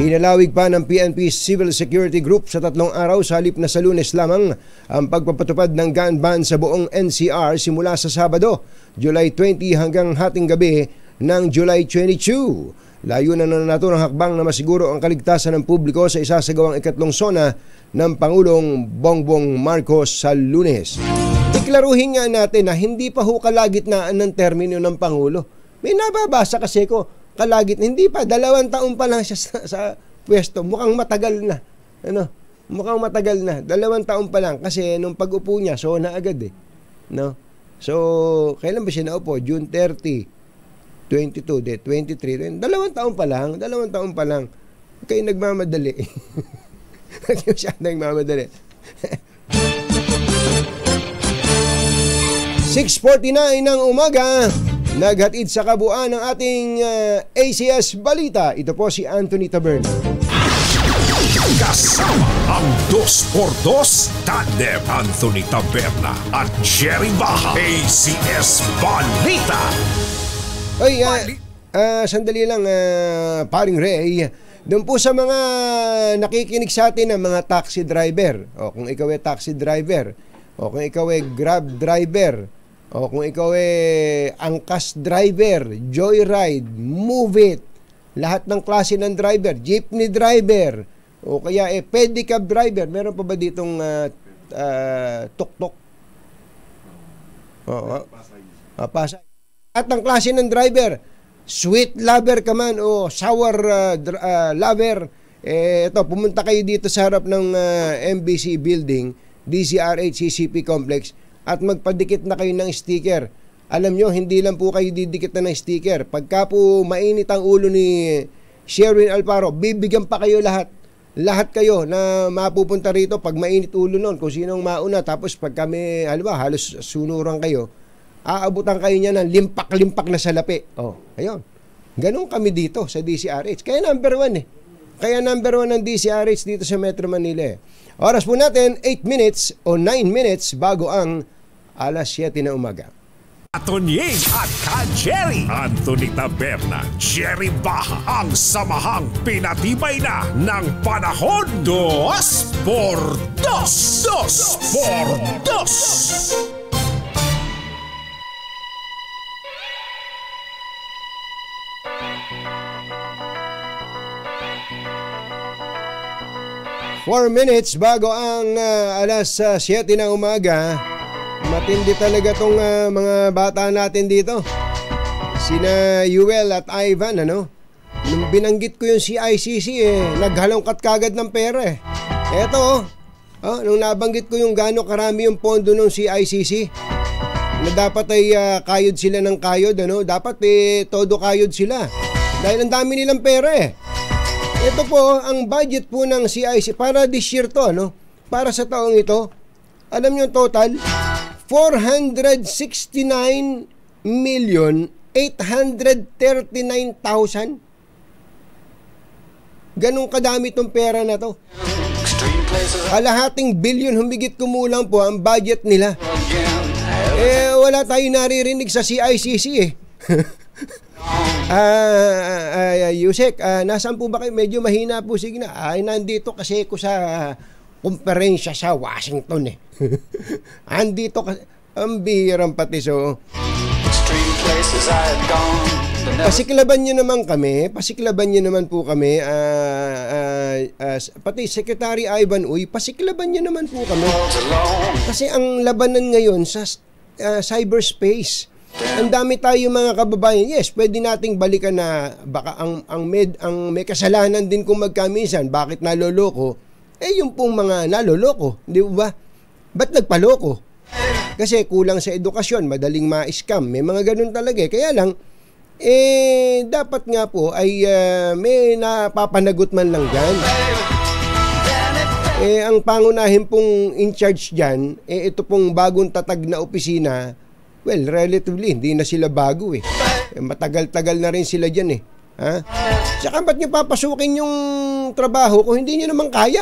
Inalawig pa ng PNP Civil Security Group sa 3 araw sa halip na sa Lunes lamang ang pagpapatupad ng gun ban sa buong NCR simula sa Sabado, July 20 hanggang hating gabi ng July 22. Layunan na naturang hakbang na masiguro ang kaligtasan ng publiko sa isasagawang ikatlong sona ng Pangulong Bongbong Marcos sa Lunes. Iklaruhin nga natin na hindi pa kalagitnaan ng termino ng Pangulo. May nababasa kasi ko, hindi pa, 2 taon pa lang siya sa pwesto. Mukhang matagal na. Mukhang matagal na. 2 taon pa lang kasi nung pag-upo niya, so na agad No? So, kailan ba siya naupo? June 30, 22, 23. 2 taon pa lang. 2 taon pa lang. Kayo nagmamadali. Kayo siya nagmamadali. 6:49 ng umaga. naghatid sa kabuuan ng ating ACS Balita. Ito po si Anthony Taberna. Kasama ang 2x2 Tandem Anthony Taberna at Jerry Baha. ACS Balita. Oy, sandali lang, paring Ray. Doon po sa mga nakikinig sa atin ng mga taxi driver, o kung ikaw ay taxi driver, o kung ikaw ay grab driver, o kung ikaw ay angkas driver, joyride, move it, lahat ng klase ng driver, jeepney driver, o kaya pedicab driver. Meron pa ba ditong tuk-tuk? Oo. Pasay. At ang klase ng driver, sweet lover ka man o sour lover, ito, pumunta kayo dito sa harap ng MBC Building, DZRH CCP Complex, at magpadikit na kayo ng sticker. Alam nyo, hindi lang po kayo didikit na ng sticker. Pagka po mainit ang ulo ni Sherwin Alfaro, bibigyan pa kayo lahat. Lahat kayo na mapupunta rito pag mainit ulo nun, kung sinong mauna. Tapos pag kami, halos sunuran kayo, aabutan kayo niya ng limpak-limpak na salapi. Ayun. Ganun kami dito sa DCRH. Kaya number 1 Kaya number 1 ng DCRH dito sa Metro Manila. Oras po natin, 8 minutes o 9 minutes bago ang alas 7 na umaga. Atonying at ka-Jerry Anthony Taberna, Jerry Baha, ang samahang pinatibay na ng panahon. 2x2 2x2. Four minutes bago ang alas 7 na umaga. Matindi talaga tong mga bata natin dito. Sina Yuel at Ivan, Nung binanggit ko yung CICC, naghalongkat kagad ng pera. Eto, nung nabanggit ko yung gaano karami yung pondo ng CICC, na dapat ay kayod sila ng kayod, Dapat todo kayod sila. Dahil ang dami nilang pera. Ito po, ang budget po ng CIC para this year to, para sa taong ito. Alam niyo total, 469,839,000. Ganun kadami tong pera na to. Kalahating bilyon humigit kumulang po ang budget nila. Wala tayong naririnig sa CICC. Yusek, nasaan po ba kayo? Medyo mahina po signal. Nandito kasi ko sa kumperensya sa Washington. Andito kasi, ang bihirang pati. So, pasiklaban nyo naman kami. Pasiklaban nyo naman po kami. Pati Secretary Ivan Uy, pasiklaban nyo naman po kami. Kasi ang labanan ngayon sa cyberspace. Ang dami tayo mga kababayan. Yes, pwede nating balikan na baka ang may kasalanan din kung magkaminsan. Bakit naloloko? Yung pong mga naloloko, di ba? Ba't nagpaloko? Kasi kulang sa edukasyon, madaling ma-scam. May mga ganun talaga. Kaya lang, dapat nga po ay may napapanagot man lang dyan. Ang pangunahin pong in charge dyan, ito pong bagong tatag na opisina. Well, relatively, hindi na sila bago matagal-tagal na rin sila dyan Saka ba't nyo papasukin yung trabaho kung hindi nyo naman kaya?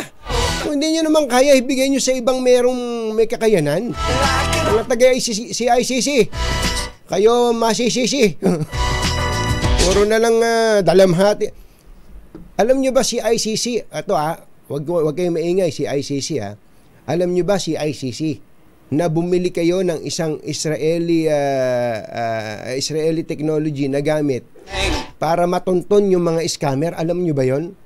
Kung hindi nyo naman kaya, ibigay nyo sa ibang may kakayanan. Mga taga-CICC, kayo masisisi. Puro na lang dalamhati. Alam nyo ba si ICC? Ito wag kayong maingay, si ICC Alam nyo ba si ICC? Na bumili kayo ng isang Israeli technology na gamit para matunton yung mga scammer. Alam nyo ba yon?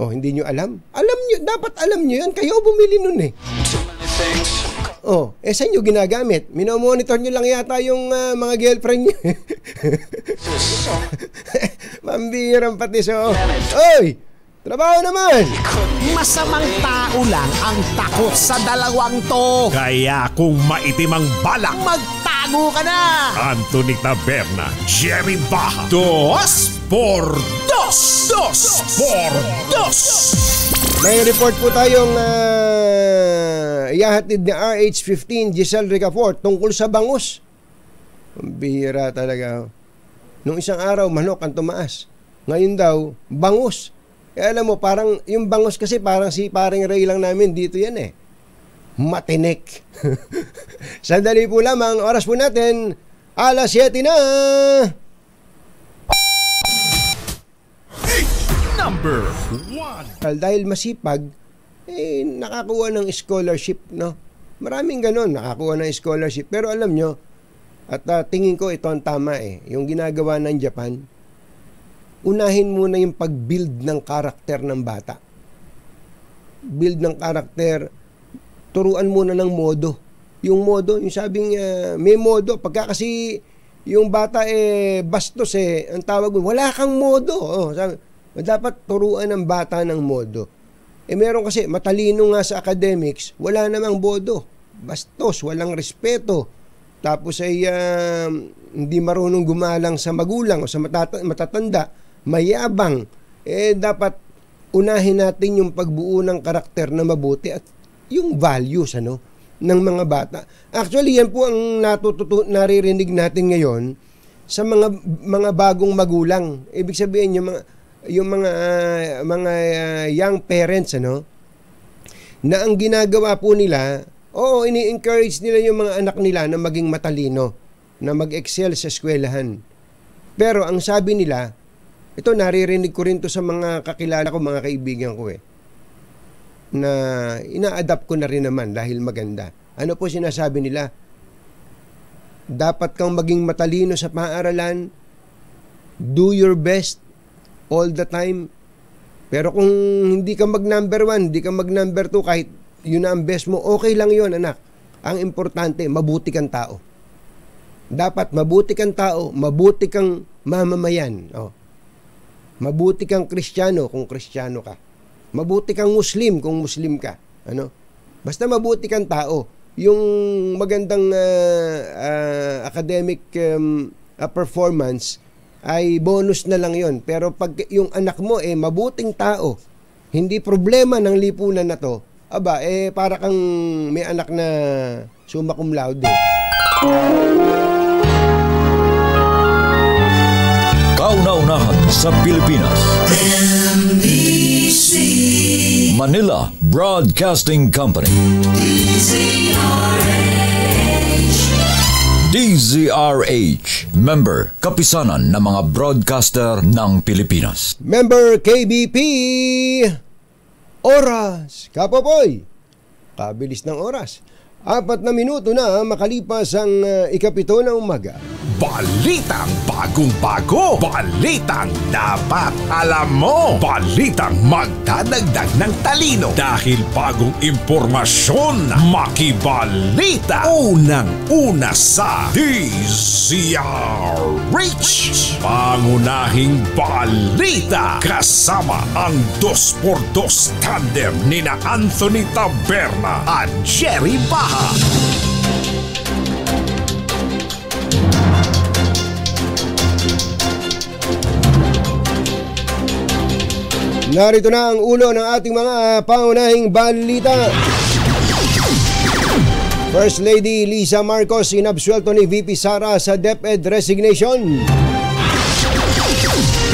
Hindi nyo alam? Alam nyo, dapat alam nyo yan. Kayo bumili nun saan nyo ginagamit? Minomonitor nyo lang yata yung mga girlfriend nyo. Mambirang pati Oy! Trabaho naman! Masamang tao lang ang takot sa dalawang to. Kaya kung maitim ang balak, magtago ka na! Anthony Taberna, Jerry Baha, 2x2 2x2. May report po tayong ihahatid na RH-15 Giselle Ricafort tungkol sa bangus. Bihira talaga. Nung isang araw, manok ang tumaas. Ngayon daw, bangus. Alam mo, parang yung bangus kasi parang si paring Ray lang namin dito yan eh. Matinik. Sandali po lamang, oras po natin, alas 7 na. Number 1. Dahil masipag, nakakuha ng scholarship, no? Maraming ganun, nakakuha ng scholarship. Pero alam nyo, at tingin ko ito ang tama yung ginagawa ng Japan, unahin muna yung pag-build ng karakter ng bata. Build ng karakter, turuan muna ng modo. Yung modo, yung sabing may modo. Pagka kasi yung bata bastos ang tawag mo, wala kang modo. Sabi, dapat turuan ng bata ng modo. Meron kasi matalino nga sa academics, wala namang modo. Bastos, walang respeto. Tapos hindi marunong gumalang sa magulang o sa matatanda, mayabang. Dapat unahin natin yung pagbuo ng karakter na mabuti at yung values ng mga bata. Actually, yan po ang naririnig natin ngayon sa mga bagong magulang. Ibig sabihin yung mga young parents na ang ginagawa po nila, ini-encourage nila yung mga anak nila na maging matalino, na mag-excel sa eskwelahan. Pero ang sabi nila, ito naririnig ko rin to sa mga kakilala ko, mga kaibigan ko na ina-adapt ko na rin naman dahil maganda. Ano po sinasabi nila? Dapat kang maging matalino sa paaralan, do your best all the time. Pero kung hindi ka mag-number 1, hindi ka mag-number 2, kahit yun na ang best mo, okay lang yun, anak. Ang importante, mabuti kang tao. Dapat mabuti kang tao, mabuti kang mamamayan. Mabuti kang Kristiyano kung Kristiyano ka. Mabuti kang Muslim kung Muslim ka. Basta mabuti kang tao. Yung magandang academic performance ay bonus na lang yon. Pero pag yung anak mo mabuting tao, hindi problema ng lipunan na to, para kang may anak na summa cum laude. Kauna-unahan sa Pilipinas. NBC Manila Broadcasting Company. DZRH, member kapisanan ng mga broadcaster ng Pilipinas. Member KBP, oras, kapopoy. Kabilis ng oras. 4 na minuto na makalipas ang 7 ng umaga. Balitang bagong-bago. Balitang dapat alam mo. Balitang magdadagdag ng talino. Dahil bagong impormasyon, makibalita. Unang-una sa DZRH. Pangunahing balita. Kasama ang 2x2 tandem nina Anthony Taberna at Jerry Baha. Narito na ang ulo ng ating mga pangunahing balita. First Lady Lisa Marcos inabsuelto ni VP Sara sa DepEd resignation.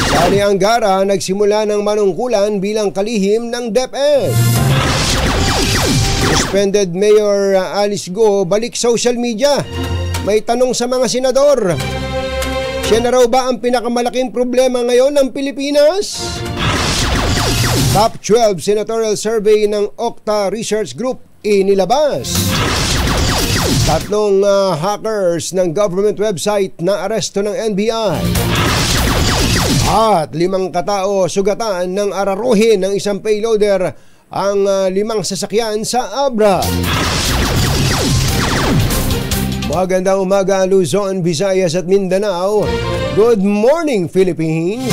Sani Angara nagsimula ng manungkulan bilang kalihim ng DepEd. Suspended Mayor Alice Go balik social media. May tanong sa mga senador. Siya na raw ba ang pinakamalaking problema ngayon ng Pilipinas? Top 12 senatorial survey ng Okta Research Group inilabas. 3 hackers ng government website na aresto ng NBI. At 5 katao sugatan ng araruhin ng isang payloader ang 5 sasakyan sa Abra. Magandang umaga Luzon, Visayas at Mindanao. Good morning Philippines.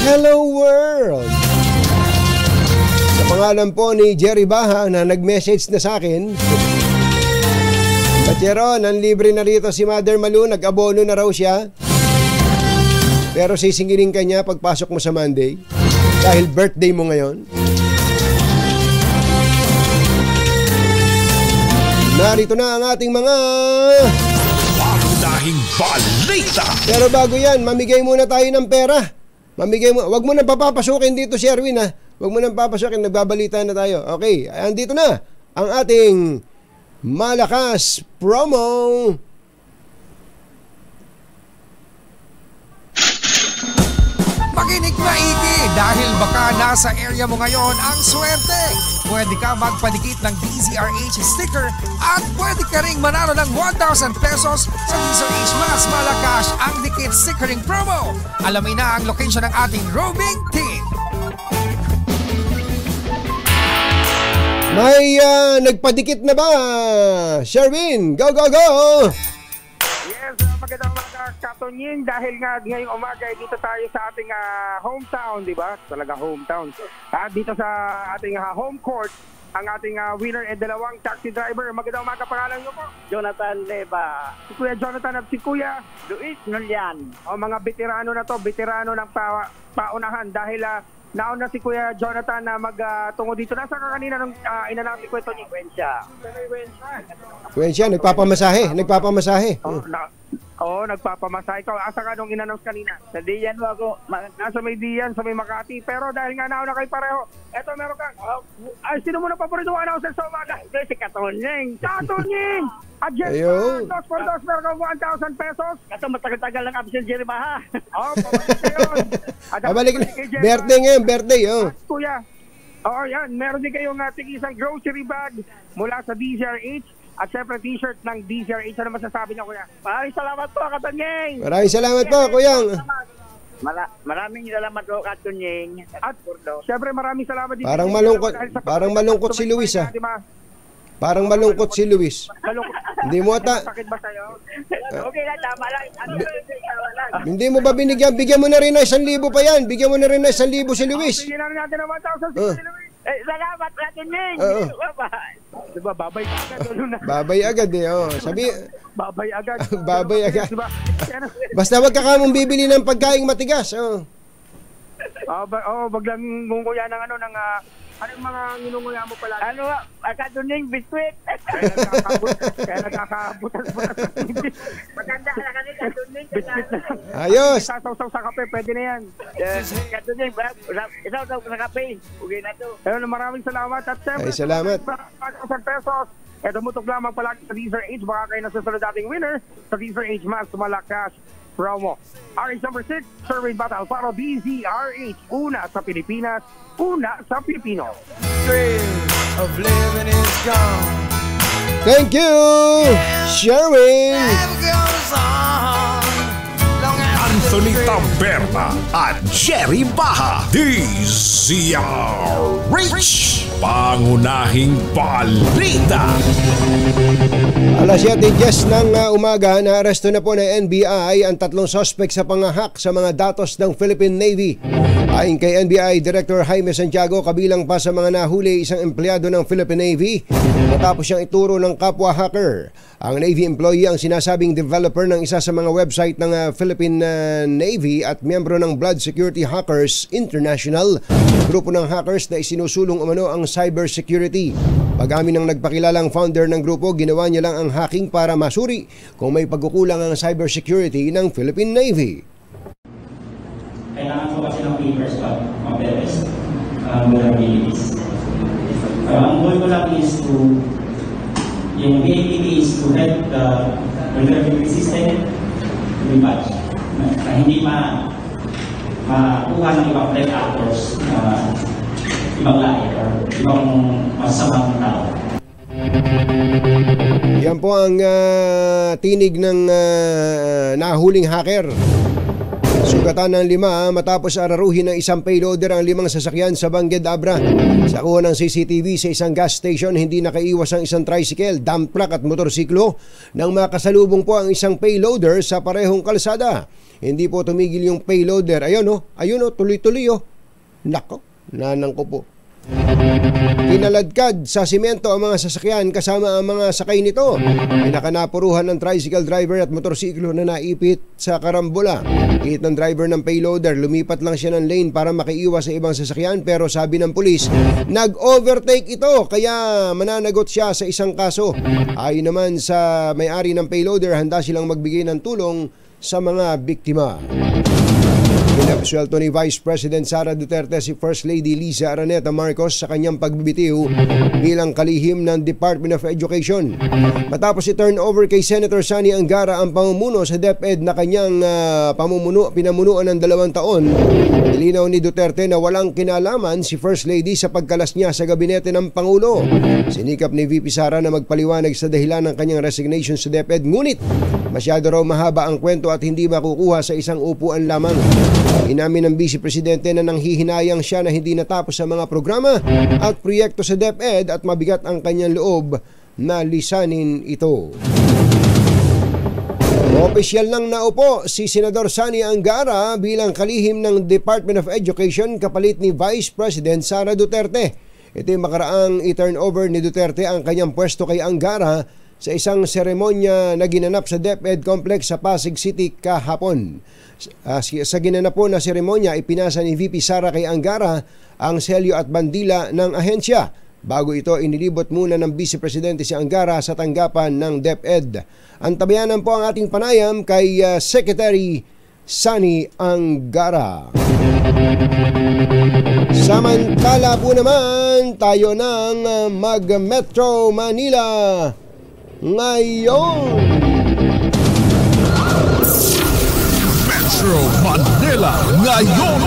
Hello world. Sa pangalan po ni Jerry Baha na nag-message na sa akin, Batero, nanlibre na rito si Mother Malu, nag-abono na raw siya. Pero sisingilin ka niya pagpasok mo sa Monday dahil birthday mo ngayon. Narito na ang ating mga Pangunahing balita. Pero bago yan, mamigay muna tayo ng pera. Wag mo nang papapasukin dito, Sherwin, ha. Wag mo nang papasukin, nagbabalita na tayo. Okay, andito na ang ating malakas promo. Makinig maigi dahil baka nasa area mo ngayon ang swerte. Pwede ka magpadikit ng DZRH sticker at pwede ka ring manalo ng 1,000 pesos sa DZRH Mas Malakas ang Dikit Stickering Promo. Alamin na ang location ng ating roaming team. May nagpadikit na ba? Sherwin, go, go, go! Yes, magandang mga katonyin dahil nga ngayong umaga dito tayo sa ating hometown, di ba? Talaga hometown. Dito sa ating home court, ang ating winner ay dalawang taxi driver. Magandang umaga, pangalan niyo po? Jonathan Leva. Si Kuya Jonathan at si Kuya Luis Nolian. O mga veterano na to, veterano ng paunahan dahil nauna si Kuya Jonathan na magtungo dito. Nasa ka kanina nung inanap si Kwento niya? Kwensya, nagpapamasahe. Nagpapamasahe. Ikaw, asa ka nung inannounce kanina? Sa Diyan ako. Nasa may Diyan, sa may Makati. Pero dahil nga nauna kayo pareho, eto meron kang, sino mo na paborito announcer sa umaga? Si Katonyeng. Katonyeng! Adjust Ayun. dos por dos, meron kang 1,000 pesos. Kato matagal-tagal lang absent Jerry Baha. Pabalik na yun. Babalik na. Birthday ngayon, birthday, oh. Kuya, yan. Meron din kayong isang grocery bag mula sa DZRH. At syempre t-shirt ng DZRH. Ano masasabi niya, Kuya? Maraming salamat po, Katonyeng. Maraming salamat po, Kuyang. Maraming salamat po, Katonyeng. At syempre maraming salamat din. Parang malungkot si Luis, ah. Parang malungkot si Luis. Hindi mo ata. Sakit ba sa'yo? Okay lang, tama lang. Hindi mo ba binigyan? Bigyan mo na rin na 1,000 pa yan. Bigyan mo na rin na 1,000 si Luis. Bigyan na natin ng 1,000 si Luis. Salamat, Katonyeng. Diba, babay agad. Babay agad eh. Oh. Babay agad. Babay agad. Basta wag ka kamong bibili ng pagkaing matigas. Oh. Wag lang ngunguya ng anong mga nginunguya mo pala? Katonyeng biskwit. Kaya nagkakabutas-butas. Maganda ka lang Katonyeng. Biskwit na. Ayos. Sasaw-saw sa kape, pwede na yan. Katonyeng, isaw-saw sa kape. Ugay na to. Ayun, maraming salamat. At siyempre, ay, salamat. 1,000 pesos. Tumutok lamang palagi sa DZRH. Baka kayo nasusunod dating winner sa DZRH Mas Malakas promo. RH number 6, survey battle para DZRH. Una sa Pilipinas, una sa Pilipino. Thank you, Sherwin. Anthony Taberna at Jerry Baha. DZRH. Pangunahing balita. Alas 7:10 ng umaga, naaresto na po ng NBI ang 3 suspect sa pangahak sa mga datos ng Philippine Navy. Ayon kay NBI Director Jaime Santiago, kabilang pa sa mga nahuli isang empleyado ng Philippine Navy matapos siyang ituro ng kapwa hacker. Ang Navy employee ang sinasabing developer ng isa sa mga website ng Philippine Navy at miyembro ng Blood Security Hackers International, grupo ng hackers na isinusulong umano ang cybersecurity. Pag-amin ng nagpakilalang founder ng grupo, ginawa niya lang ang hacking para masuri kung may pagkukulang ang cybersecurity ng Philippine Navy. Kailangan ko kasi ng papers pa, maperes, vulnerabilities. Ang goal ko lang is to, yung BAPT is to help the vulnerability system to be patched. Na hindi makuha ng ibang threat actors, ibang lahi or ibang masamang tao. Yan po ang tinig ng nahuling hacker. Sugatan ng 5 matapos araruhin ng isang payloader ang 5 sasakyan sa Bangged Abra. Sa kuha ng CCTV sa isang gas station, hindi nakaiwas ang isang tricycle, dump truck at motorsiklo nang makasalubong po ang isang payloader sa parehong kalsada. Hindi po tumigil yung payloader. Ayun tuloy-tuloy. Nako, nanang ko po. Tinaladkad sa simento ang mga sasakyan kasama ang mga sakay nito. Ay nakanapuruhan ng tricycle driver at motorsiklo na naipit sa karambola. Hit ng driver ng payloader, lumipat lang siya ng lane para makaiwas sa ibang sasakyan, pero sabi ng pulis, nag-overtake ito kaya mananagot siya sa isang kaso. Ayon naman sa may-ari ng payloader, handa silang magbigay ng tulong sa mga biktima. Pinabsuelto ni Vice President Sara Duterte si First Lady Liza Araneta Marcos sa kanyang pagbibitiw bilang kalihim ng Department of Education. Matapos i-turnover kay Senator Sani Angara ang pamumuno sa DepEd na kanyang pinamunuan ng 2 taon, nilinaw ni Duterte na walang kinalaman si First Lady sa pagkalas niya sa gabinete ng Pangulo. Sinikap ni VP Sara na magpaliwanag sa dahilan ng kanyang resignation sa DepEd, ngunit masyado raw mahaba ang kwento at hindi makukuha sa isang upuan lamang. Inamin ng Vice Presidente na nanghihinayang siya na hindi natapos sa mga programa at proyekto sa DepEd at mabigat ang kanyang loob na lisanin ito. Opisyal nang naupo si Senador Sani Angara bilang kalihim ng Department of Education kapalit ni Vice President Sara Duterte. Ito'y makaraang i-turnover ni Duterte ang kanyang pwesto kay Angara sa isang seremonya na ginanap sa DepEd Complex sa Pasig City kahapon. Sa ginanap po na seremonya, ipinasa ni VP Sara kay Angara ang selyo at bandila ng ahensya. Bago ito, inilibot muna ng Vice Presidente si Angara sa tanggapan ng DepEd. Antabayanan po ang ating panayam kay Secretary Sani Angara. Samantala po naman, tayo ng mag-Metro Manila ngayon. Metro Manila ngayon.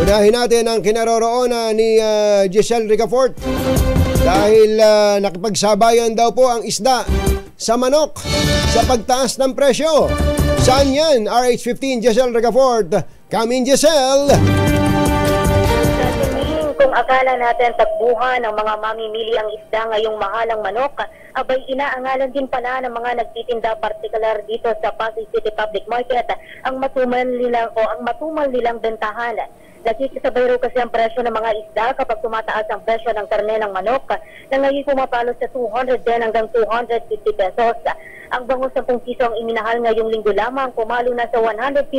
Unahin natin ang kinaroroonan ni Giselle Ricafort dahil nakipagsabayan daw po ang isda sa manok sa pagtaas ng presyo. Saan yan? RH15 Giselle Ricafort. Come in, Giselle. Kung akala natin takbuhan ng mga mamimili ang isda ngayong mahal ang manok, abay inaangalan din pala ng mga nagtitinda partikular dito sa Pasig City Public Market ang matumal nilang bentahan. Nakikisabay raw kasi ang presyo ng mga isda kapag tumataas ang presyo ng karne ng manok na ngayon pumapalo sa 210 hanggang 250 pesos. Ang bangus 10 piso ang iminahal ngayong linggo lamang, pumalo na sa 150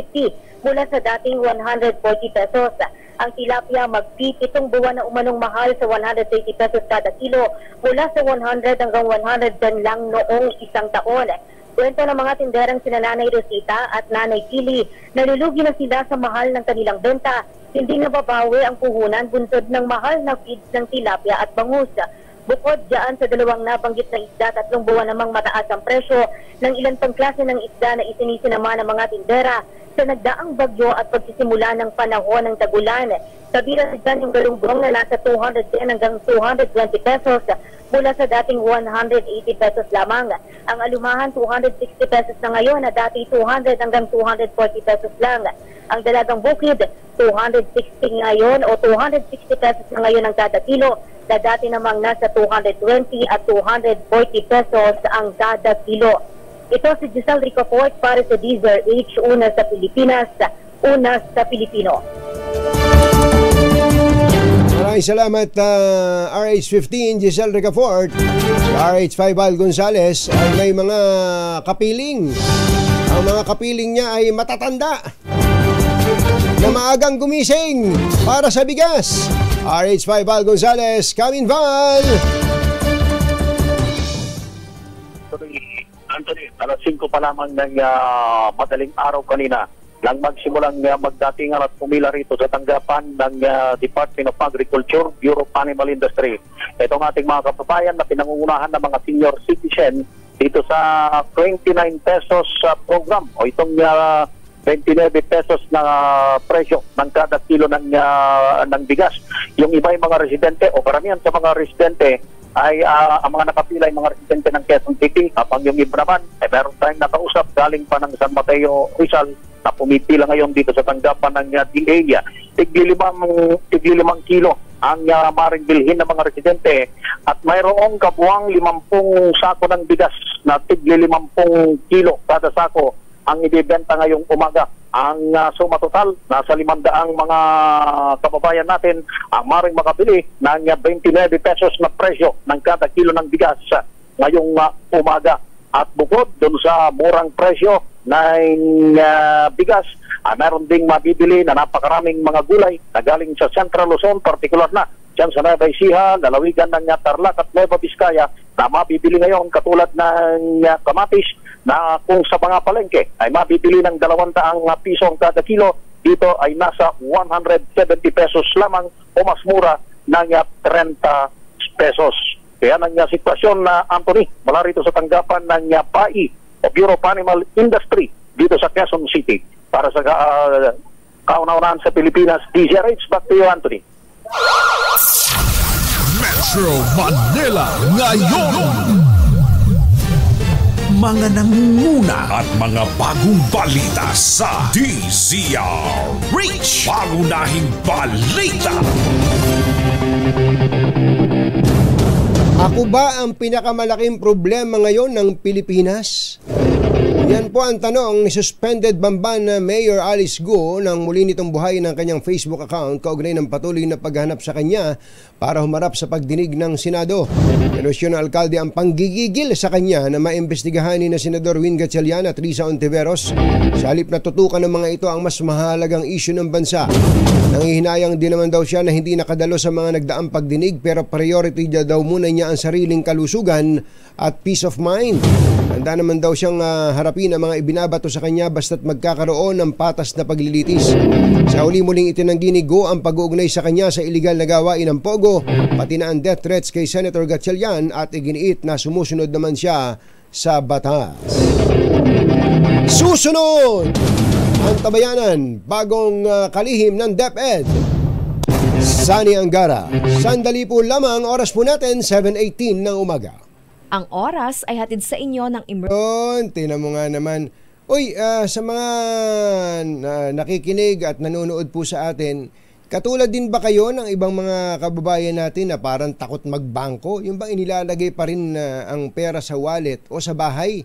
mula sa dating 140 pesos. Ang tilapia magpipitong buwan na umanong mahal sa 130 pesos kada kilo mula sa 100 hanggang 110 lang noong isang taon. Kwento ng mga tinderang sina Nanay Rosita at Nanay Pili, nalulugi na sila sa mahal ng kanilang benta. Hindi nababawi ang puhunan bunsod ng mahal na feeds ng tilapia at bangus. Bukod dyan sa dalawang nabanggit na isda, 3 buwan namang mataas ang presyo ng ilan pang klase ng isda na isinisinama ng mga tindera sa nagdaang bagyo at pagsisimula ng panahon ng tagulan. Kabilang dyan yung galunggong na nasa 210 hanggang 220 pesos mula sa dating 180 pesos lamang. Ang alumahan 260 pesos na ngayon na dati 200 hanggang 240 pesos lang. Ang dalagang bukid 260 ngayon o 260 pesos na ngayon ang kada kilo na dati namang nasa 220 at 240 pesos ang kada kilo. Ito si Giselle Ricafort para sa DZRH, una sa Pilipinas, una sa Pilipino. Maraming salamat RH15 Giselle Ricafort. RH5 Al Gonzales ay may mga kapiling. Ang mga kapiling niya ay matatanda na maagang gumising para sa bigas. RH5 Al Gonzales, Kamin Val. Anthony, alas 5 pa lamang ng madaling araw kanina lang magsimulang magdatingan at pumila rito sa tanggapan ng Department of Agriculture, Bureau of Animal Industry. Itong ating mga kababayan na pinangungunahan ng mga senior citizen dito sa 29 pesos program o itong 29 pesos na presyo ng kada kilo ng bigas. Yung iba yung mga residente o karamihan sa mga residente ay ang mga nakapila ay mga residente ng Quezon City, habang yung iba naman ay meron tayong nakausap galing pa ng San Mateo Rizal na pumipila ngayon dito sa tanggapan ng DA. Tigli 5 kilo ang maring bilhin ng mga residente at mayroong kabuang 50 sako ng bigas na tigli 50 kilo kada sako ang ibibenta ngayong umaga. Ang suma total, nasa 500 mga kababayan natin ang maring makabili ng 29 pesos na presyo ng kada kilo ng bigas ngayong umaga. At bukod doon sa murang presyo ng bigas, meron ding mabibili na napakaraming mga gulay na galing sa Central Luzon, particular na dyan sa Nueva Ecija, lalawigan ng Tarlac at Nueva Vizcaya, na mabibili ngayon katulad ng kamatis na kung sa mga palengke ay mabibili ng 200 pisong kada kilo, dito ay nasa 170 pesos lamang o mas mura ng 30 pesos. Kaya ng sitwasyon na Anthony, mula rito sa tanggapan ng PAI o Bureau of Animal Industry dito sa Quezon City. Para sa kauna-unahan sa Pilipinas, DZRH, back to you, Anthony. Metro Manila ngayon. Mga nangunguna at mga bagong balita sa DZRH. Pangunahing balita. Ako ba ang pinakamalaking problema ngayon ng Pilipinas? Yan po ang tanong ni suspended Bamban Mayor Alice Guo nang muli nitong buhayin ng kanyang Facebook account kaugnay ng patuloy na paghanap sa kanya para humarap sa pagdinig ng Senado. Pinusyon ng alkalde ang panggigigil sa kanya na maimbestigahan ni na Senador Win Gatchalian at Risa Ontiveros sa halip na tutukan ng mga ito ang mas mahalagang issue ng bansa. Nangihinayang din naman daw siya na hindi nakadalo sa mga nagdaang pagdinig pero priority daw muna niya ang sariling kalusugan at peace of mind. Handa naman daw siyang harapin ang mga ibinabato sa kanya basta't magkakaroon ng patas na paglilitis. Sa huli-muling itinanggi ni Go ang pag-uugnay sa kanya sa iligal na gawain ng Pogo, pati na ang death threats kay Senator Gatchalian at iginiit na sumusunod naman siya sa batas. Susunod! Ang tabayanan, bagong kalihim ng DepEd. Sunny Angara. Sandali po lamang, oras po natin, 7:18 ng umaga. Ang oras ay hatid sa inyo ng Tingnan mo nga naman. Uy, sa mga nakikinig at nanonood po sa atin, katulad din ba kayo ng ibang mga kababayan natin na parang takot magbangko? Yung ba inilalagay pa rin ang pera sa wallet o sa bahay?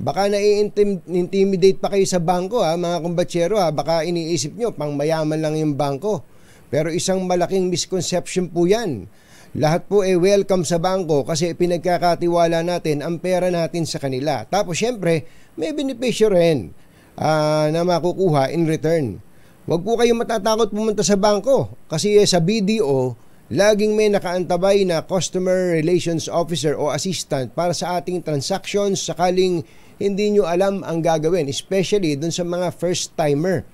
Baka nai-intimidate pa kayo sa bangko mga kumbatsero baka iniisip nyo pang mayaman lang yung bangko. Pero isang malaking misconception po yan. Lahat po ay welcome sa bangko kasi pinagkakatiwala natin ang pera natin sa kanila. Tapos syempre, may benepisyo rin na makukuha in return. Huwag po kayong matatakot pumunta sa bangko kasi sa BDO, laging may nakaantabay na Customer Relations Officer o Assistant para sa ating transactions sakaling hindi nyo alam ang gagawin, especially dun sa mga first-timer.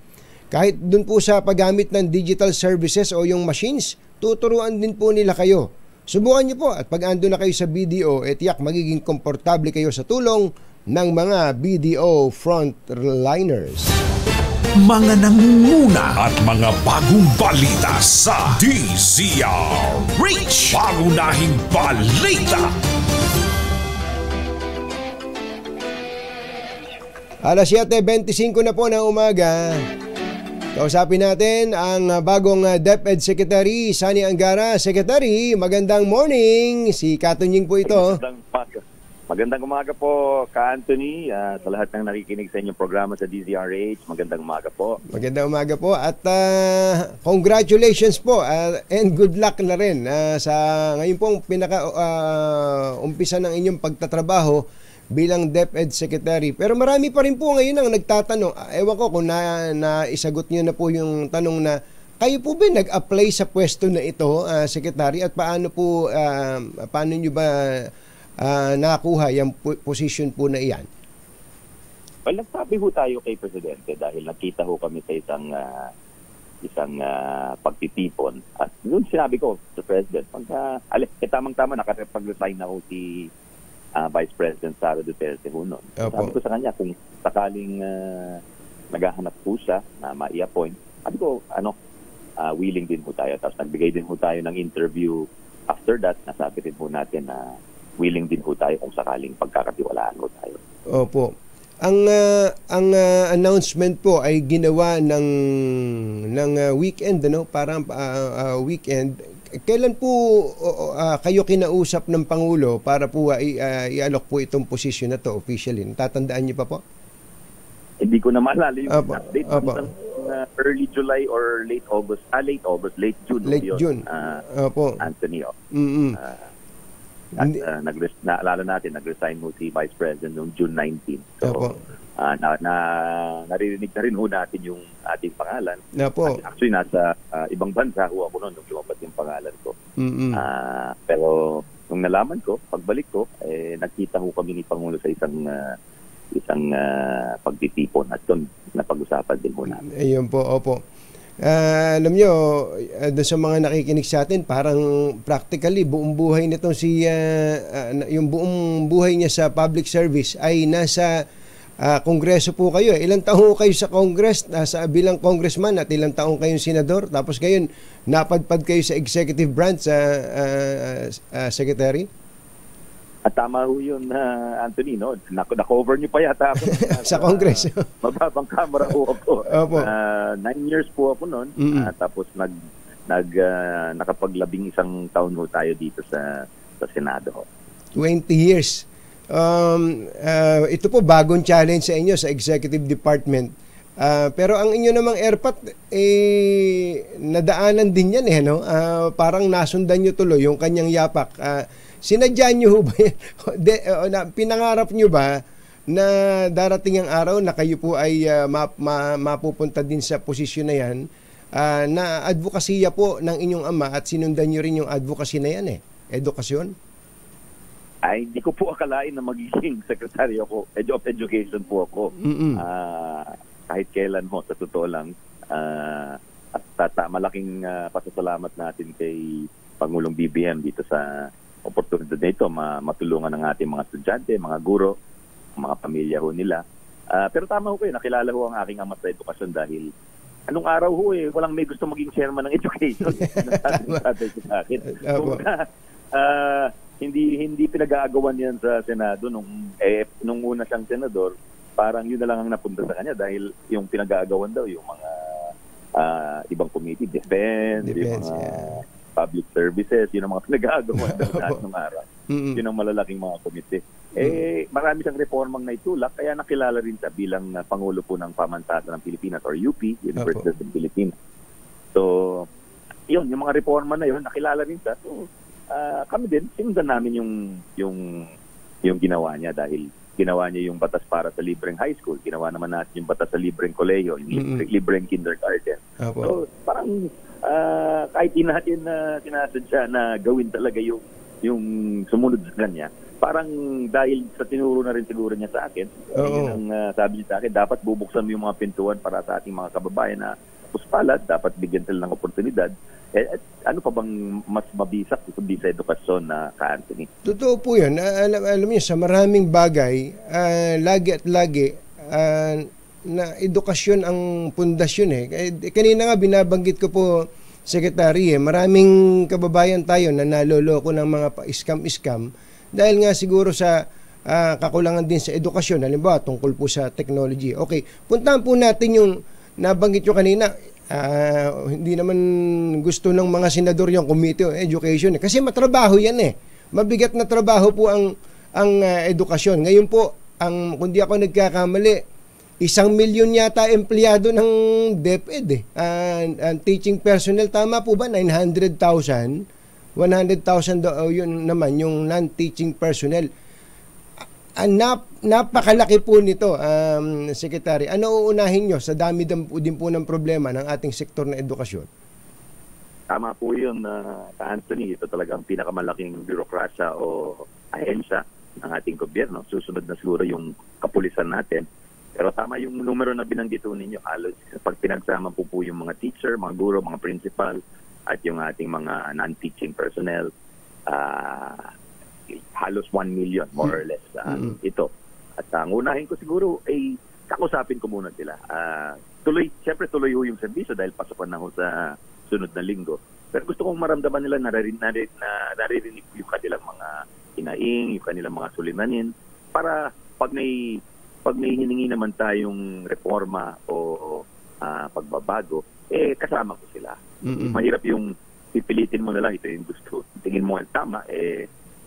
Kahit dun po sa paggamit ng digital services o yung machines, tuturuan din po nila kayo. Subukan nyo po at pag ando na kayo sa BDO, tiyak magiging komportable kayo sa tulong ng mga BDO frontliners. Mga nangunguna at mga bagong balita sa DZRH. Pangunahing balita. Alas 7:25 na po ng umaga. Kausapin natin ang bagong DepEd Secretary, Sunny Angara. Secretary, magandang morning. Si Katunying po ito. Magandang umaga po, Ka-Anthony, sa lahat ng nakikinig sa inyong programa sa DZRH. Magandang umaga po. Magandang umaga po at congratulations po and good luck na rin sa ngayon pong pinaka-umpisa ng inyong pagtatrabaho bilang DepEd Secretary. Pero marami pa rin po ngayon ang nagtatanong. Ewan ko kung naisagot niyo na po yung tanong na kayo po ba nag-apply sa pwesto na ito, Secretary? At paano niyo ba nakakuha yung position po na iyan? Well, nagsabi ho tayo kay Presidente dahil nakita ho kami sa isang pagtitipon. At noon sinabi ko sa President, tamang-tama nakapag-resign na ho si Vice President Sara Duterte ho noon. Sabi ko sa kanya kung sakaling naghahanap po siya na ma-i-appoint, sabi ko, willing din po tayo. Tapos nagbigay din po tayo ng interview. After that, nasabi din po natin na willing din po tayo kung sakaling pagkakatiwalaan po tayo. Opo. Ang announcement po ay ginawa ng weekend, parang weekend. Kailan po kayo kinausap ng Pangulo para po i-alok po itong posisyon na to officially? Natatandaan niyo pa po? Hindi ko na maalala yung Opo, update. opo. Early July or late Late June. Late yun, June. Opo. Anthony. Mm-mm. Naalala natin, nag-resign mo si Vice President noong June 19. So, Opo. naririnig na rin ho natin yung ating pangalan. Opo. Actually, nasa ibang bansa ho ako noon nung lumapat yung pangalan ko. Mm-mm. Pero nung nalaman ko, pagbalik ko, nagkita ho kami ni Pangulo sa isang pagtitipon at doon napag-usapan din ho namin. Ayun po, opo. Alam nyo, doon sa mga nakikinig sa atin, parang practically buong buhay nito yung buong buhay niya sa public service ay nasa kongreso po kayo. Ilang taon kayo sa Congress, bilang congressman at ilang taon kayong senador, tapos ngayon napadpad kayo sa executive branch, Secretary? At tama ho yun, Anthony, no? Na-cover niyo pa yata ako. Sa Congress. Mababang camera ho ako. Opo. 9 years po ako noon. Tapos nakapag-11 taon ho tayo dito sa Senado. 20 years. Ito po bagong challenge sa inyo sa executive department. Pero ang inyo namang ERPAT, nadaanan din yan no? Parang nasundan nyo tuloy yung kanyang yapak. Sinadya nyo ba yan? Pinangarap nyo ba na darating ang araw na kayo po ay mapupunta din sa posisyon na yan, na advokasya po ng inyong ama at sinundan nyo rin yung advocacy na yan edukasyon? Ay, hindi ko po akalain na magiging sekretaryo ko, of education po ako. Kahit kailan ho, sa totoo lang. At malaking pasasalamat natin kay Pangulong BBM dito sa oportunidad na ito, matulungan ng ating mga estudyante, mga guro, mga pamilya ho nila. Pero tama ho kayo, nakilala ho ang aking ama sa edukasyon dahil anong araw ho walang may gusto maging chairman ng education. Sa akin. Hindi pinag-aagawan yan sa Senado nung una siyang senador, parang yun na lang ang napunta sa kanya dahil yung pinag-aagawan daw yung mga ibang committee, defense yung mga public services, yun ang mga pinag-aagawan daw ng araw. Yun ang malalaking mga komite. Marami siyang reformang naitulak, kaya nakilala rin siya bilang Pangulo po ng Pamansatan ng Pilipinas or UP, University of Philippines. So, yun, yung mga reforma na yun, nakilala rin siya. So, kami din, sinundan namin yung ginawa niya dahil ginawa niya yung batas para sa libreng high school, ginawa naman natin yung batas sa libreng kolehiyo, yung libreng kindergarten. So, parang kahit di natin sinasadya na gawin talaga yung sumunod sa kanya, parang dahil sa tinuro na rin siguro niya sa akin, ang sabi niya sa akin, dapat bubuksan mo yung mga pintuan para sa ating mga kababayan na puspalad, dapat bigyan sila ng oportunidad. Ano pa bang mas mabisak kundi sa edukasyon na ka-Anthony? Totoo po yun. Alam niyo, sa maraming bagay, lagi na edukasyon ang pundasyon Kanina nga binabanggit ko po, Secretary, maraming kababayan tayo na naloloko ng mga scam dahil nga siguro sa kakulangan din sa edukasyon, halimbawa tungkol po sa technology. Okay, puntahan po natin yung nabanggit nyo kanina. Hindi naman gusto ng mga senador yung Committee on Education kasi matrabaho yan mabigat na trabaho po ang edukasyon. Ngayon po, kung di ako nagkakamali, 1 million yata empleyado ng DepEd ang teaching personnel, tama po ba? 900,000, 100,000 yun naman yung non-teaching personnel. Napakalaki po nito, Secretary. Ano uunahin nyo sa dami din po ng problema ng ating sektor na edukasyon? Tama po yun, Anthony. Ito talaga ang pinakamalaking bürokrasya o ahensya ng ating gobyerno. Susunod na siguro yung kapulisan natin. Pero tama yung numero na binanggit ninyo. Halos pag pinagsama po yung mga teacher, mga guro, mga principal, at yung ating mga non-teaching personnel, halos 1 million more or less ito. At ang unahin ko siguro ay kakusapin ko muna sila. Siyempre tuloy yung serbisyo dahil pasokan na ho sa sunod na linggo. Pero gusto kong maramdaman nila naririnig yung kanilang mga hinaing, yung kanilang mga suliranin para pag may hiningi naman tayong reforma o pagbabago, kasama ko sila. Mahirap yung pipilitin mo na lang, ito yung gusto. Tingin mo ang tama,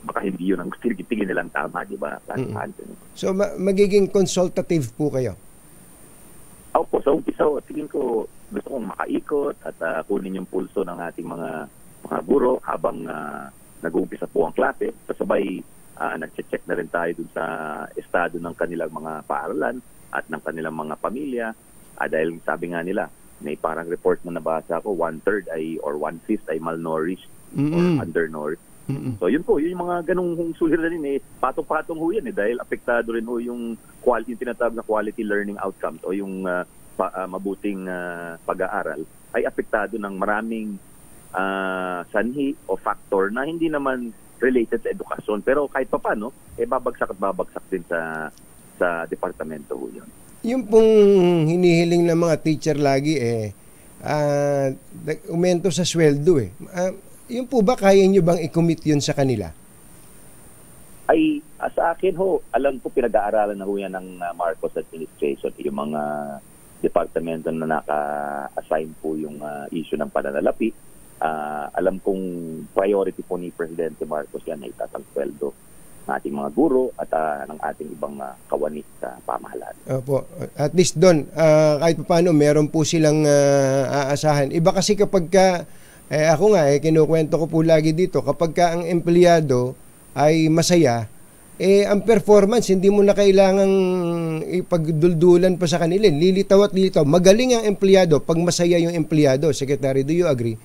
baka hindi yun ang tingin nilang tama, di ba? So, magiging consultative po kayo? Opo, sa umpisa, tingin ko gusto kong makaikot at kunin yung pulso ng ating mga guro habang nag-uumpisa po ang klase. Kasabay, nag-check na rin tayo dun sa estado ng kanilang mga paaralan at ng kanilang mga pamilya. Dahil sabi nga nila, may parang report na nabasa ko, 1/3 or 1/5 ay malnourished or undernourished. So yun po, yung mga ganung suliranin patong-patong ho yan dahil apektado rin ho yung quality, yung tinatawag na quality learning outcomes o yung mabuting pag-aaral ay apektado ng maraming sanhi o factor na hindi naman related sa edukasyon. Pero kahit pa paano, babagsak at babagsak din sa departamento ho yun. Yung pong hinihiling ng mga teacher lagi aumento sa sweldo Yung po ba kaya nyo bang i-commit yun sa kanila? Ay, sa akin ho, alam ko pinag-aaralan na ho yan ng Marcos administration, yung mga departamento na naka-assign po yung issue ng pananalapi. Alam kong priority po ni Presidente Marcos yan ay itaas ang sweldo ng ating mga guro at ng ating ibang kawani sa pamahalaan. Opo. At least doon, kahit paano, meron po silang aasahan. Iba kasi kapag ako nga, kinukwento ko po lagi dito, kapag ka ang empleyado ay masaya, ang performance, hindi mo na kailangang ipagduldulan pa sa kanila. Lilitaw at lilitaw. Magaling ang empleyado pag masaya yung empleyado. Secretary, do you agree?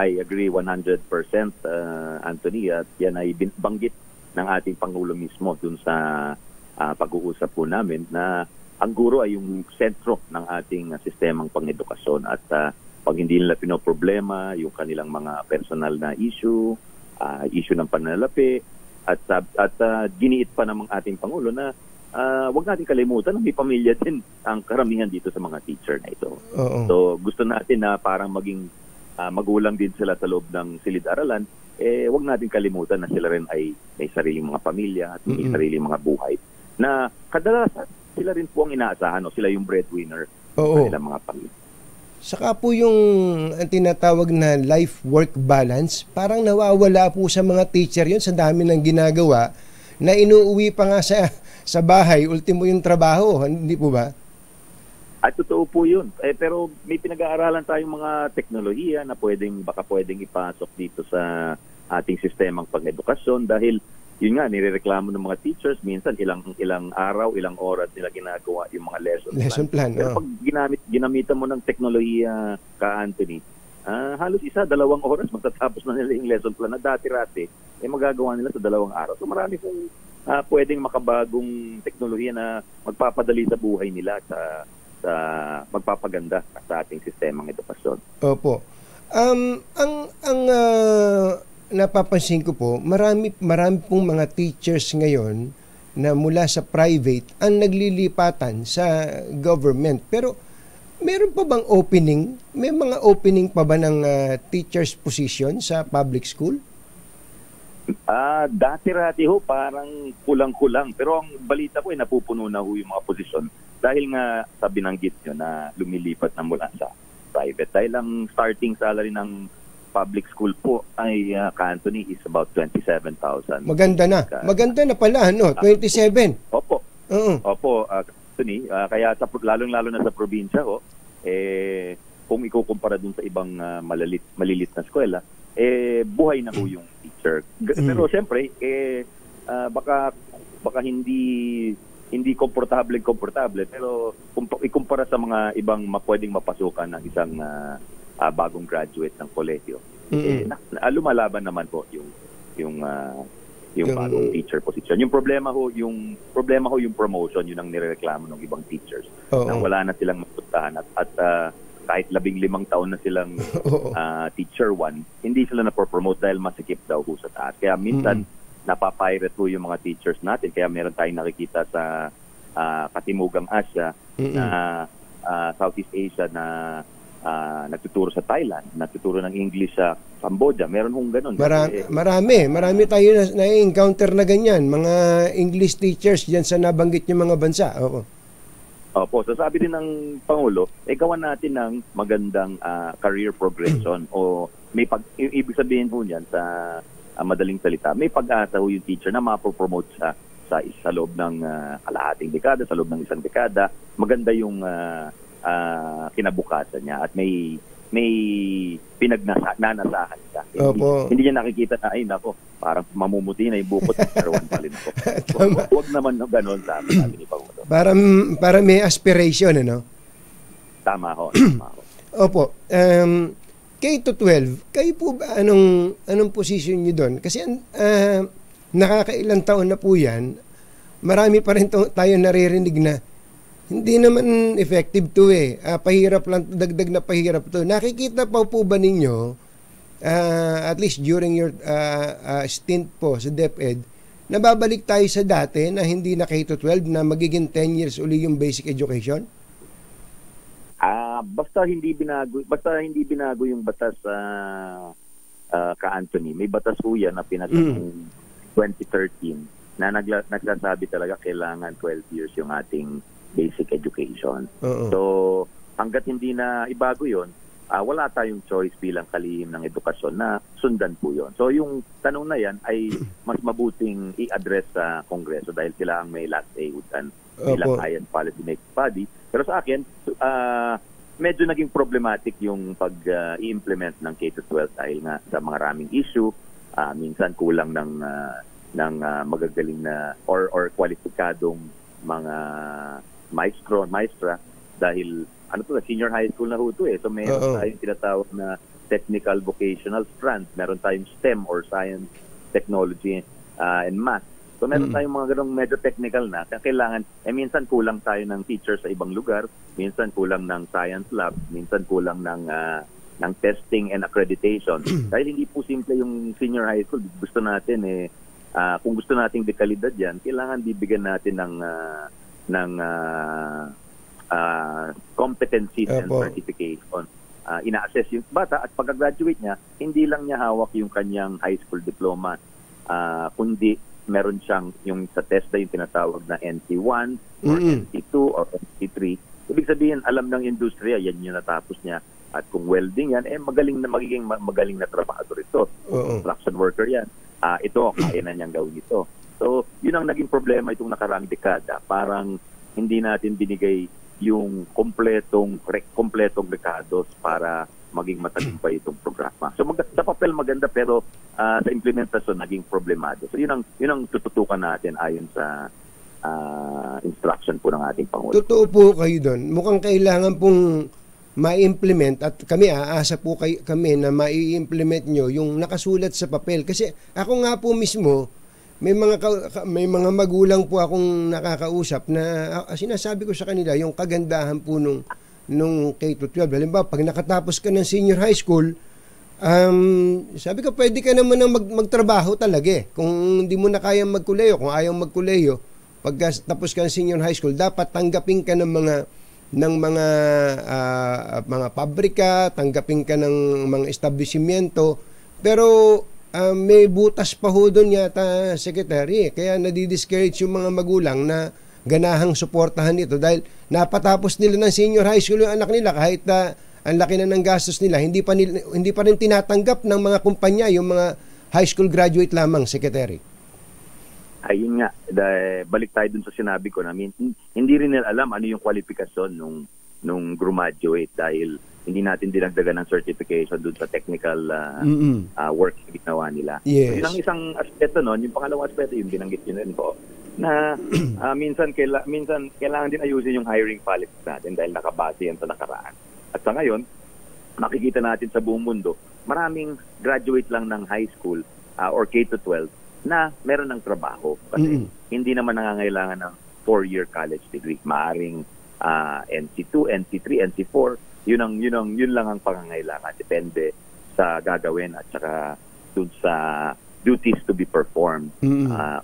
I agree 100%, Anthony. At yan ay banggit ng ating Pangulo mismo dun sa pag-uusap po namin na ang guro ay yung sentro ng ating sistemang pang-edukasyon at pag hindi nila pinoproblema yung kanilang mga personal na issue ng pananalapi at giniit pa ng ating Pangulo na wag natin kalimutan na may pamilya din ang karamihan dito sa mga teacher na ito. So gusto natin na parang maging magulang din sila sa loob ng silid-aralan, wag natin kalimutan na sila rin ay may sariling mga pamilya at may sariling mga buhay na kadalasan sila rin po ang inaasahan sila yung breadwinner ng kanilang mga pamilya. Saka po yung tinatawag na life-work balance, parang nawawala po sa mga teacher yun sa dami ng ginagawa na inuuwi pa nga sa bahay, ultimo yung trabaho, hindi po ba? At totoo po yun. Pero may pinag-aaralan tayong mga teknolohiya na baka pwedeng ipasok dito sa ating sistemang pang-edukasyon dahil yun nga, nirereklamo ng mga teachers, minsan ilang araw, ilang oras nila ginagawa yung mga lesson plan. Pero pag ginamitan mo ng teknolohiya Anthony, halos 1-2 oras matatapos na nila yung lesson plan na dati-rati, magagawa nila sa 2 araw. So marami pong pwedeng makabagong teknolohiya na magpapadali sa buhay nila sa magpapaganda sa ating sistemang edukasyon. Opo. Napapansin ko po, marami pong mga teachers ngayon na mula sa private ang naglilipatan sa government. Pero meron pa bang opening? May mga opening pa ba ng teachers position sa public school? Dati-rati ho, parang kulang-kulang. Pero ang balita ko ay napupuno na ho yung mga posisyon dahil nga sa binanggit nyo na lumilipat na mula sa private. Dahil ang starting salary ng public school po ay Anthony is about 27,000. Maganda na. Maganda na pala, 27. Opo. Opo, Anthony. Kaya lalong-lalo na sa probinsya kung ikukumpara dun sa ibang malilit na eskwela, buhay na po yung teacher. Pero siyempre, baka hindi komportable, pero kung ikumpara sa mga ibang pwedeng mapasukan ng isang bagong graduate ng kolehiyo, lumalaban naman po yung bagong teacher position. Yung problema ho yung promotion, yun ang nirereklamo ng ibang teachers. Na wala na silang mapuntahan at kahit 15 taon na silang teacher 1, hindi sila na-promote dahil masikip daw ho sa taas. Kaya minsan napapirate po yung mga teachers natin. Kaya meron tayong nakikita sa Katimugang Asya, Southeast Asia na nagtuturo sa Thailand, nagtuturo ng English sa Cambodia. Meron hong ganun. Marami tayo na-encounter na ganyan. Mga English teachers dyan sa nabanggit yung mga bansa. Opo. So sabi din ng Pangulo, gawan natin ng magandang career progression o ibig sabihin po niyan sa madaling salita, may pag-asa ho yung teacher na mapopromote sa sa loob ng kalahating dekada, sa loob ng isang dekada, maganda yung kinabukasan niya at may pinagnanasahan ka. Hindi niya nakikita na, ay nako, parang mamumuti na yung bukot at karuan pa rin ako. Huwag naman gano'n sabi ni Pangulo. Para may aspiration, ano? Tama ho. Opo. K-12, kayo po ba, anong position niyo doon? Kasi nakakailang taon na po yan, marami pa rin tayo naririnig na hindi naman effective to pahirap lang, dagdag na pahirap to. Nakikita pa po ba ninyo, at least during your stint po sa DepEd, nababalik tayo sa dati na hindi na K-12 na magiging 10 years uli yung basic education? Basta hindi binago yung batas ka-Anthony. May batas po yan na pinasa noong 2013 na nagsasabi talaga kailangan 12 years yung ating basic education. So, hanggat hindi na ibago yon, wala tayong choice bilang kalihim ng edukasyon na sundan po yon. So, yung tanong na yan ay mas mabuting i-address sa Kongreso dahil sila ang may last say bilang Science Policy Making Body. Pero sa akin, medyo naging problematic yung pag-i-implement ng K-12 dahil nga sa mga raming issue, minsan kulang ng magagaling na or kwalipikadong mga maestra dahil senior high school na ho ito So meron tayong tinatawag na technical vocational strand, meron tayong STEM or science, technology and math. So meron tayong mga ganong medyo technical na kailangan, minsan kulang tayo ng teacher sa ibang lugar, minsan kulang ng science lab, minsan kulang ng testing and accreditation. Dahil hindi po simple yung senior high school, gusto natin kung gusto nating dekalidad yan, kailangan bibigyan natin ng competencies and certification. Ina-assess yung bata at pagka-graduate niya, hindi lang niya hawak yung kanyang high school diploma, kundi meron siyang yung sa test na yung tinatawag na NC1 or NC2 or NC3. Ibig sabihin, alam ng industriya, yan yung natapos niya. At kung welding yan, magiging magaling na trabahador ito. Construction worker yan. Ito, kaya na niyang gawin ito. So, yun ang naging problema itong nakaraang dekada. Parang hindi natin binigay yung kompletong dekados para maging matagumpay itong programa. So, sa papel maganda pero sa implementasyon naging problemado. So, yun ang tututukan natin ayon sa instruction po ng ating Pangulo. Totoo po kayo doon. Mukhang kailangan pong ma-implement at kami aasa po kami na ma-implement nyo yung nakasulat sa papel. Kasi ako nga po mismo, may mga magulang po akong nakakausap na sinasabi ko sa kanila yung kagandahan po nung K-12. Halimbawa, pag nakatapos ka ng senior high school, sabi ko pwede ka naman magtrabaho talaga Kung hindi mo na kayang magkuleyo, kung ayaw magkuleyo, pag tapos ka ng senior high school, dapat tanggapin ka ng mga pabrika, tanggapin ka ng mga establishmento. Pero may butas pa ho doon yata, Secretary. Kaya nadi-discourage yung mga magulang na ganahang suportahan ito dahil napatapos nila ng senior high school yung anak nila kahit ang laki na ng gastos nila, hindi pa rin tinatanggap ng mga kumpanya yung mga high school graduate lamang, Secretary. Ayun nga, balik tayo dun sa sinabi ko namin, hindi rin nila alam ano yung kwalifikasyon nung graduate dahil hindi natin dinagdagan ng certification dun sa technical work na ginawa nila. Yes. So, yun ang isang aspeto nun. Yung pangalawang aspeto, yung binanggit nyo rin po, na minsan kailangan din ayusin yung hiring policies natin dahil nakabase yan sa nakaraan. At sa ngayon, makikita natin sa buong mundo, maraming graduate lang ng high school or K-12 na meron ng trabaho. Kasi hindi naman nangangailangan ng 4-year college degree. Maaring NC2, NC3, NC4, yun lang ang pangangailangan. Depende sa gagawin at saka dun sa duties to be performed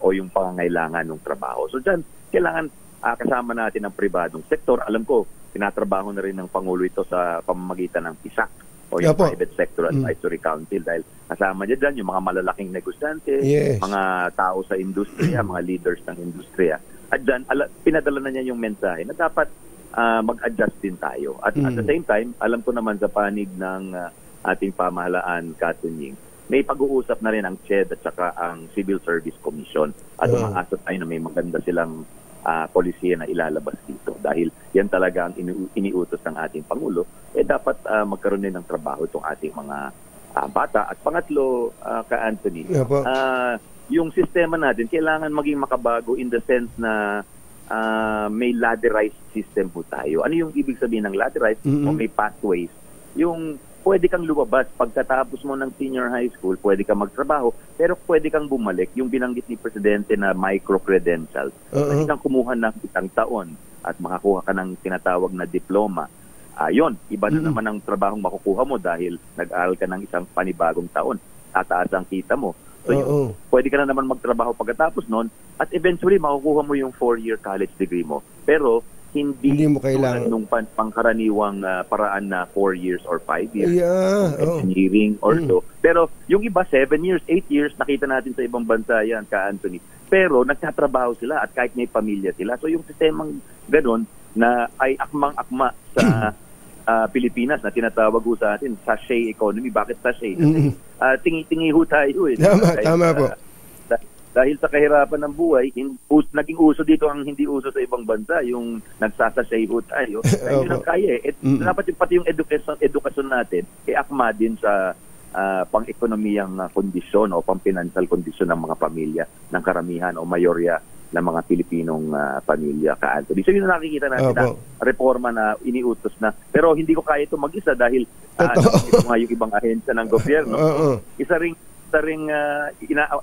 o yung pangangailangan ng trabaho. So dyan, kailangan kasama natin ang pribadong sektor. Alam ko, tinatrabaho na rin ng Pangulo ito sa pamamagitan ng PISAC o yung Private Sector Advisory Council dahil kasama dyan yung mga malalaking negosyante, mga tao sa industriya, mga leaders ng industriya. At dyan, pinadala na niya yung mensahe na dapat mag-adjust din tayo. At at the same time, alam ko naman sa panig ng ating pamahalaan, Katunying, may pag-uusap na rin ang CHED at saka ang Civil Service Commission at umaasa tayo na may maganda silang polisiya na ilalabas dito dahil yan talaga ang iniutos ng ating Pangulo. Dapat magkaroon din ng trabaho itong ating mga bata. At pangatlo, Ka-Anthony, yung sistema natin kailangan maging makabago in the sense na may ladderized system po tayo. Ano yung ibig sabihin ng ladderized? O may pathways. Yung pwede kang lumabas pagkatapos mo ng senior high school, pwede kang magtrabaho, pero pwede kang bumalik. Yung binanggit ni Presidente na micro-credentials. Pwede kang kumuha ng isang taon at makakuha ka ng tinatawag na diploma. Yun, iba na naman ang trabahong makukuha mo dahil nag-aaral ka ng isang panibagong taon. Tataas ang kita mo. So pwede ka na naman magtrabaho pagkatapos nun at eventually makukuha mo yung 4-year college degree mo. Pero hindi mo kailangan nung pangkaraniwang paraan na 4 years or 5 years engineering or so. Pero yung iba 7 years, 8 years, nakita natin sa ibang bansa yan, Ka-Anthony. Pero nagtatrabaho sila at kahit may pamilya sila. So yung sistemang ganun na ay akmang-akma sa Pilipinas na tinatawag ho sa atin, sachet economy. Bakit sachet? Kasi tingi-tingi ho tayo eh. Tama po. Dahil sa kahirapan ng buhay, naging uso dito ang hindi uso sa ibang bansa, yung nagsasasay ho tayo. Yun ang kaya eh. Dapat pati yung edukasyon natin, akma din sa pang-ekonomiyang kondisyon o pang-financial kondisyon ng mga pamilya, ng karamihan o mayorya ng mga Pilipinong pamilya, Ka-Anthony. So yun ang nakikita natin na reforma na iniutos na. Pero hindi ko kaya ito mag-isa dahil yung ibang ahensya ng gobyerno. Isa ring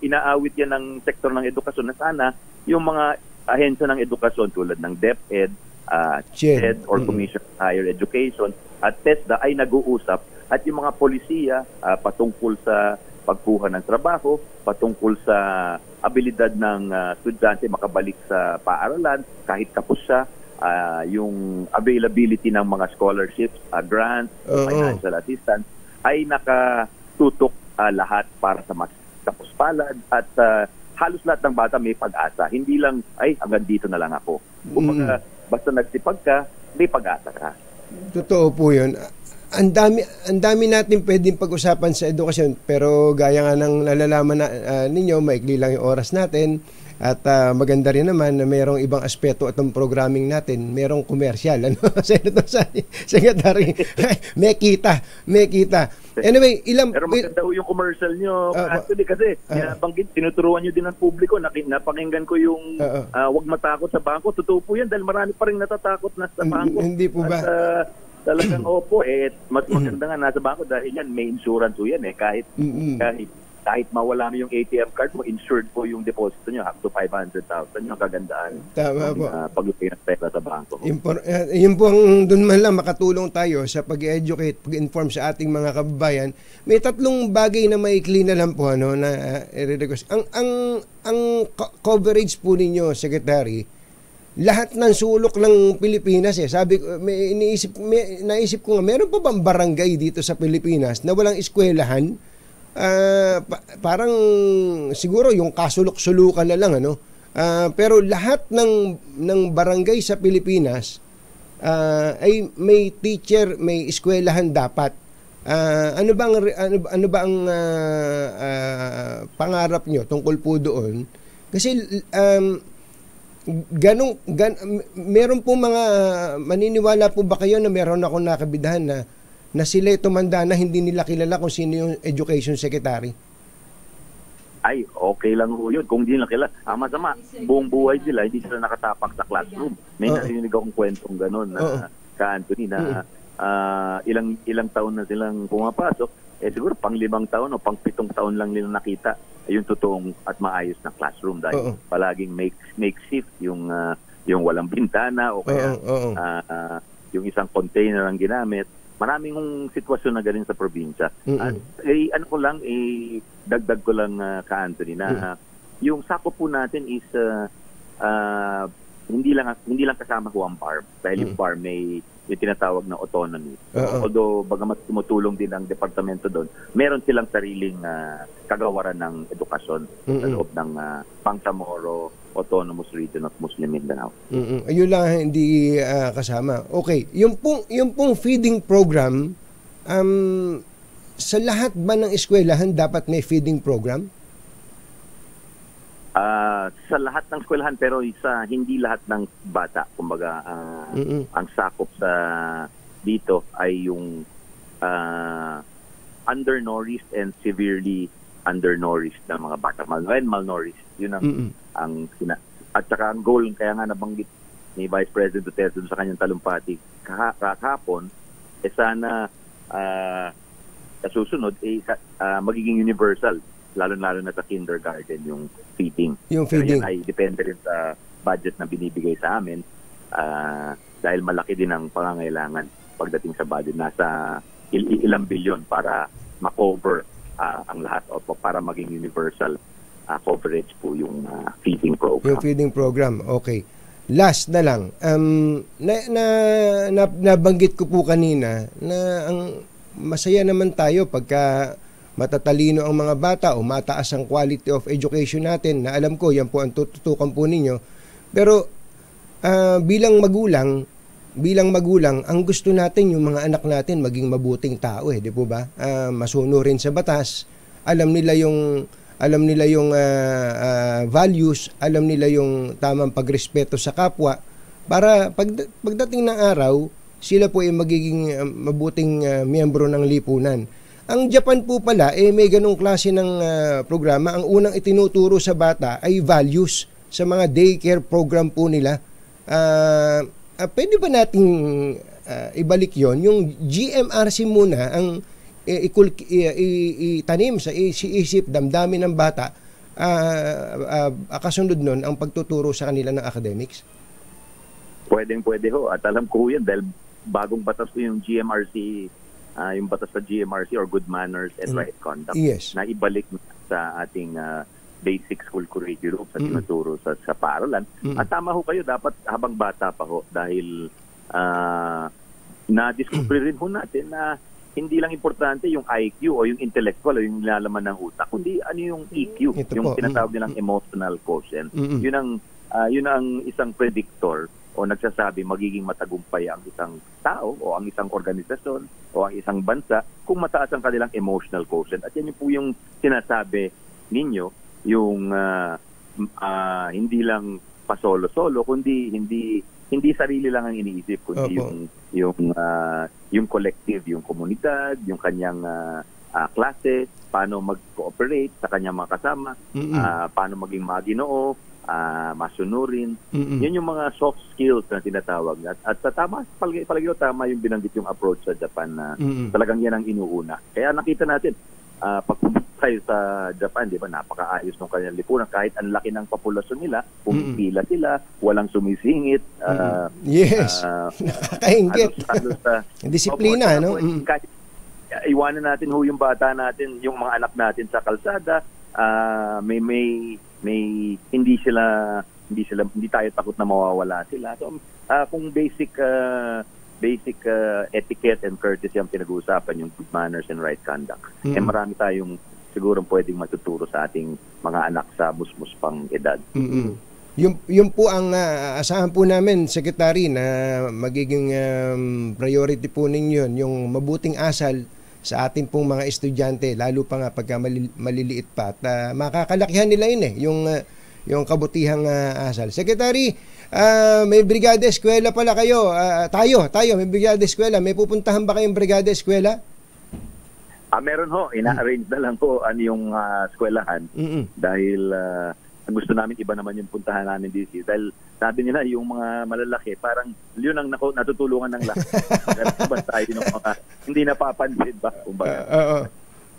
inaawit yan ng sektor ng edukasyon na sana yung mga ahensya ng edukasyon tulad ng DepEd, CHED or Commission on Higher Education at TESDA ay nag-uusap at yung mga polisiya patungkol sa pagkuha ng trabaho, patungkol sa abilidad ng estudyante makabalik sa paaralan kahit tapos siya, yung availability ng mga scholarships, grants, financial assistance ay nakatutok lahat para sa mas tapos palad at halos lahat ng bata may pag-asa. Hindi lang, hanggang dito na lang ako. Kung basta nagsipag ka, may pag-asa ka. Totoo po yun. Ang dami natin pwedeng pag-usapan sa edukasyon, pero gaya nga ng nalalaman ninyo, maikli lang yung oras natin. At maganda rin naman na mayroong ibang aspeto itong programming natin. Mayroong komersyal. Senator Secretary, may kita. Anyway, pero maganda yung commercial nyo. Actually kasi, tinuturuan nyo din ng publiko. Napakinggan ko yung wag matakot sa bangko. Totoo po yan dahil marami pa rin natatakot na sa bangko. Hindi po ba? Talagang opo. Mas maganda nga nasa bangko dahil yan, may insurance po yan. Kahit mawala mo yung ATM card mo, insured po yung deposito nyo up to 500,000 yung kagandaan. Tama po. Paglupin ng pera sa bangko. Yun po ang doon man lang makatulong tayo sa pag-educate, pag-inform sa ating mga kababayan. May 3 bagay na maikli na lang po na i-request. Ang coverage po ninyo, Secretary, lahat ng sulok ng Pilipinas sabi ko, naisip ko nga, meron pa bang barangay dito sa Pilipinas na walang eskwelahan? Parang siguro yung kasulok-sulukan na lang pero lahat ng barangay sa Pilipinas ay may teacher, may eskwelahan dapat. Ano ba ang pangarap nyo tungkol po doon? Kasi meron po mga maniniwala po ba kayo na meron ako nakabidahan na sila tumanda na hindi nila kilala kung sino yung education secretary? Ay, okay lang ho yun. Kung hindi nila kilala, masama. Buong buhay sila, hindi sila nakatapak sa classroom. May narinig akong kwentong gano'n na Ka-Anthony na ilang taon na silang pumapasok. Siguro pang 5 taon o pang 7 taon lang nila nakita yung totoong at maayos na classroom dahil palaging makeshift yung walang bintana o kaya yung isang container ang ginamit. Maraming sitwasyon na galing sa probinsya. At dagdag ko lang Ka-Anthony na yung sakop po natin is hindi lang kasama ho ang farm dahil yung farm may tinatawag na autonomy. Although bagamat tumutulong din ang departamento doon, meron silang sariling kagawaran ng edukasyon sa loob ng Bangsamoro Autonomous Region of Muslim Mindanao. Ayun lang hindi kasama. Okay, yung pong feeding program sa lahat ba ng eskwelahan dapat may feeding program? Sa lahat ng eskwelahan, pero hindi lahat ng bata. Kumbaga, ang sakop sa dito ay yung undernourished and severely undernourished na mga bata. Malnourished. Yun ang at saka ang goal, kaya nga nabanggit ni Vice President Duterte sa kanyang talumpati kahapon, sana sa susunod magiging universal, lalo-lalo na sa kindergarten yung feeding. Yung feeding. Yan ay depende rin sa budget na binibigay sa amin dahil malaki din ang pangangailangan pagdating sa budget. Nasa ilang bilyon para ma-cover ang lahat o para maging universal coverage po yung feeding program. Yung feeding program, okay. Last na lang, nabanggit ko po kanina na ang masaya naman tayo pagka matatalino ang mga bata o mataas ang quality of education natin, na alam ko yan po ang tututukan po ninyo. Pero bilang magulang, ang gusto natin yung mga anak natin maging mabuting tao, di po ba? Masunurin sa batas, alam nila yung values, alam nila yung tamang pagrespeto sa kapwa, para pagdating ng araw, sila po ay magiging mabuting miyembro ng lipunan. Ang Japan po pala, may ganong klase ng programa. Ang unang itinuturo sa bata ay values sa mga daycare program po nila. Pwede ba nating ibalik yon? Yung GMRC muna ang itanim sa isip, damdamin ng bata, kasunod nun ang pagtuturo sa kanila ng academics? Pwede ho. At alam ko yan dahil bagong batas po yung GMRC, yung batas sa GMRC or Good Manners and Right Conduct, yes, na ibalik sa ating basic school curriculum sa tinuturo sa paaralan. At tama ho kayo, dapat habang bata pa ho, dahil na-discover rin ho natin na hindi lang importante yung IQ o yung intellectual o yung nilalaman ng utak, kundi ano yung EQ, yung tinatawag nilang emotional quotient. Yun ang isang predictor o nagsasabi magiging matagumpay ang isang tao o ang isang organisasyon o ang isang bansa kung mataas ang kanilang emotional quotient. At yan po yung sinasabi ninyo, yung hindi lang pasolo-solo, kundi hindi sarili lang ang iniisip, kundi yung collective, yung komunidad, yung kanyang klase, paano mag-cooperate sa kanyang mga kasama, paano maging maginoo, masunurin. Yan yung mga soft skills na tinatawag. At tama, palagi tama yung binanggit yung approach sa Japan na talagang yan ang inuuna. Kaya nakita natin, pag tayo sa Japan, di ba, napakaayos ng kanyang lipunan. Kahit ang laki ng populasyon nila, pumipila sila, walang sumisingit. Yes, nakakaingit. Disiplina, no? Kahit iwanan natin yung bata natin, yung mga anak natin sa kalsada, hindi tayo takot na mawawala sila. So, kung basic etiquette and courtesy ang pinag-uusapan, yung good manners and right conduct, marami tayong siguro pwedeng matuturo sa ating mga anak sa musmus pang edad. Yung po ang asahan po namin, Secretary, na magiging priority po ninyo, yung mabuting asal sa ating pong mga estudyante, lalo pa nga pagka maliliit pa, at makakalakihan nila yun yung kabutihang asal. Secretary, may brigada eskwela pala kayo. Tayo, may brigada eskwela. May pupuntahan ba kayong brigada eskwela? Meron ho. Ina-arrange na lang po yung eskwelahan. Dahil ang gusto namin, iba naman yung puntahan namin dito. Dahil sabi nila, yung mga malalaki, parang yun ang natutulungan ng lahat. Pero tayo ng mga hindi napapansin ba?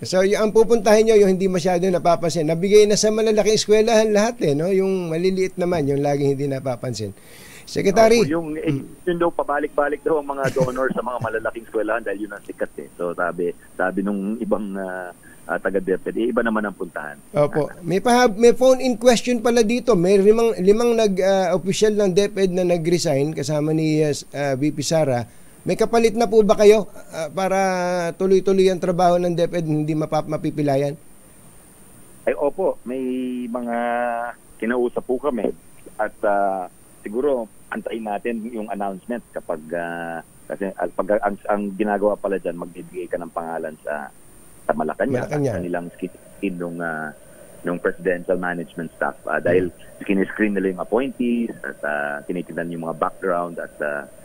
So, ang pupuntahin nyo, yung hindi masyado napapansin. Nabigay na sa malalaking eskwelahan lahat no? Yung maliliit naman, yung laging hindi napapansin. Secretary. Yun daw, pabalik-balik daw ang mga donor sa mga malalaking eskwelahan dahil yun ang sikat So, sabi nung ibang taga-DepEd, iba naman ang puntahan. Opo. May phone-in question pala dito. May limang official ng DepEd na nag-resign kasama ni VP Sara. May kapalit na po ba kayo para tuloy-tuloy ang trabaho ng DepEd, hindi mapipilayan? Ay, opo. May mga kinausap po kami at siguro antayin natin yung announcement kapag kasi pag ang ginagawa pala diyan, magbibigay ka ng pangalan sa Malacanang, kanilang skin nung presidential management staff dahil kiniscreen nila yung appointees at tinitignan yung mga background at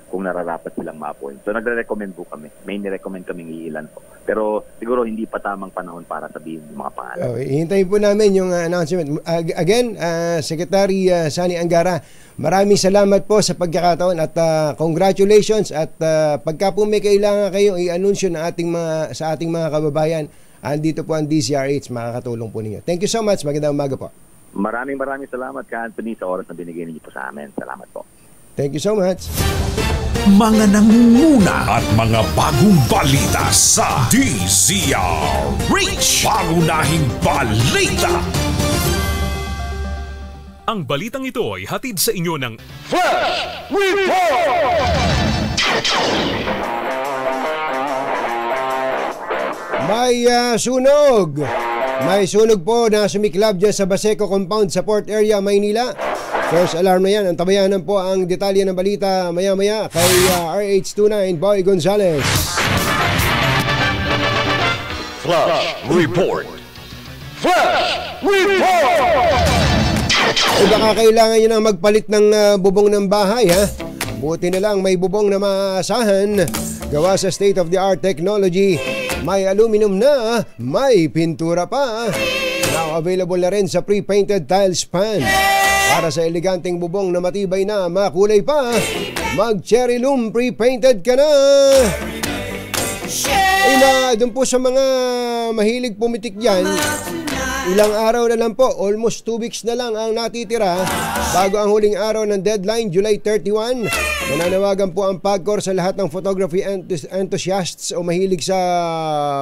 kung nararapat silang ma-appoint. So nagre-recommend po kami. May ni-recommend kaming iilan po. Pero siguro hindi pa tamang panahon para sabihin yung mga pangalan. Hihintayin po namin yung announcement. Again, Secretary Sani Angara, maraming salamat po sa pagkakataon at congratulations at pagka po may kailangan kayong i-anunsyo sa ating mga kababayan, andito po ang DZRH, makakatulong po ninyo. Thank you so much. Magandang umaga po. Maraming salamat ka, Anthony, sa oras na binigay niyo po sa amin. Salamat po. Thank you so much. Mga nangunguna at mga bagong balita sa DZRH. Pangunahing balita. Ang balitang ito ay hatid sa inyo ng Flash Report! May sunog. May sunog po na sumiklab dyan sa Baseco Compound sa Port Area, Maynila. First alarm na yan. Antabayanan po ang detalye ng balita maya-maya kay RH29 Boy Gonzales. Flash Report! Flash Report! Baka kailangan nyo nang magpalit ng bubong ng bahay, ha? Buti na lang may bubong na maasahan. Gawa sa state-of-the-art technology. May aluminum na, may pintura pa. Now available na rin sa pre-painted tile span. Para sa eleganteng bubong na matibay na, makulay pa, mag-cherry loom pre-painted ka na. Doon po sa mga mahilig pumitik dyan, ilang araw na lang po, almost 2 weeks na lang ang natitira bago ang huling araw ng deadline, July 31. Nananawagan po ang PAGCOR sa lahat ng photography enthusiasts o mahilig sa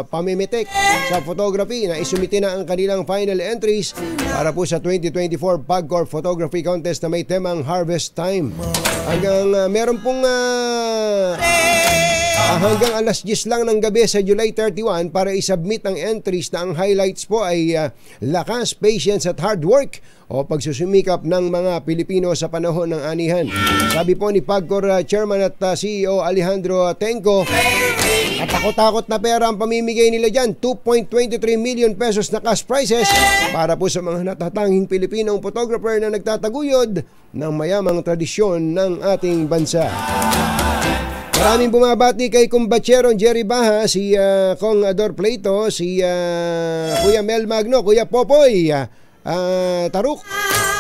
pamimitik sa photography na isumite na ang kanilang final entries para po sa 2024 PAGCOR Photography Contest na may temang Harvest Time. Meron pong hanggang alas 10 lang ng gabi sa July 31 para isubmit ang entries na ang highlights po ay lakas, patience at hard work o pagsusumikap ng mga Pilipino sa panahon ng anihan. Sabi po ni PAGCOR Chairman at CEO Alejandro Tenco, at takot-takot na pera ang pamimigay nila dyan, 2.23 million pesos na cash prizes para po sa mga natatanging Pilipinong photographer na nagtataguyod ng mayamang tradisyon ng ating bansa. Maraming bumabati kay Kumbacheron Jerry Baha, si Kong Ador Plato, si Kuya Mel Magno, Kuya Popoy Taruk,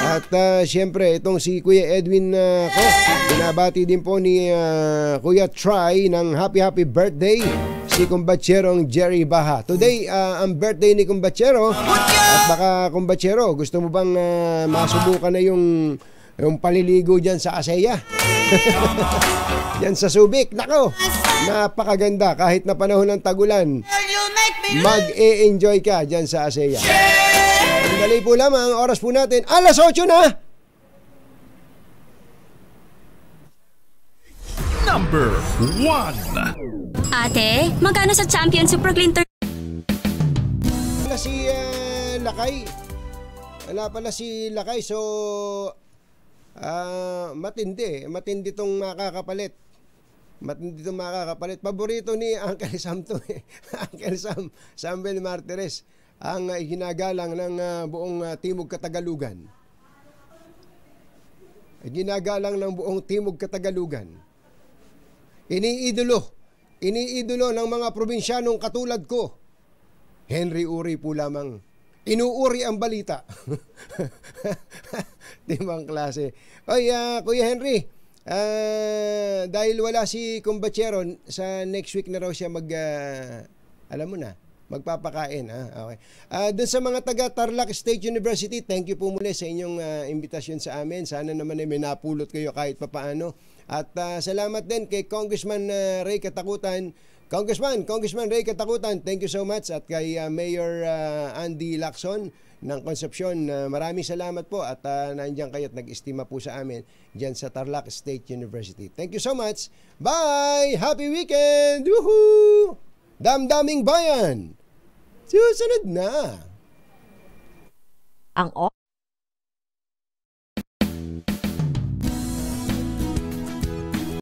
at siyempre itong si Kuya Edwin ko. Binabati din po ni Kuya Try ng happy birthday si Kumbacherong Jerry Baha. Today ang birthday ni Kumbachero, at baka Kumbachero, gusto mo bang masubukan na yung paliligo dyan sa Aseya? Yan sa Subic. Nako, napakaganda. Kahit na panahon ng tagulan, mag-e-enjoy ka dyan sa Aseya. Dali po lamang, oras po natin, alas 8 na! Number 1. Ate, magkano sa Champion Super Clean Wala si Lakay. Wala pala si Lakay. So, matindi tong makakapalit. Paborito ni Uncle Sam to eh. Uncle Sam, Samuel Martires, ang ginagalang ng buong Timog Katagalugan. Ginagalang ng buong Timog Katagalugan. Iniidolo ng mga probinsyanong katulad ko. Henry Uri po lamang. Inuuri ang balita. Timang klase. Oy, Kuya Henry, dahil wala si Kumbachero, sa next week na raw siya alam mo na, magpapakain. Okay. Doon sa mga taga Tarlac State University, thank you po muli sa inyong imbitasyon sa amin. Sana naman may napulot kayo kahit papaano. At salamat din kay Congressman Ray Katakutan. Congressman Ray Katakutan, thank you so much. At kay Mayor Andy Lacson ng Concepcion, maraming salamat po. At nandiyan kayo at nag-estima po sa amin dyan sa Tarlac State University. Thank you so much. Bye! Happy weekend! Woohoo! Damdaming bayan! Susunod na! Ang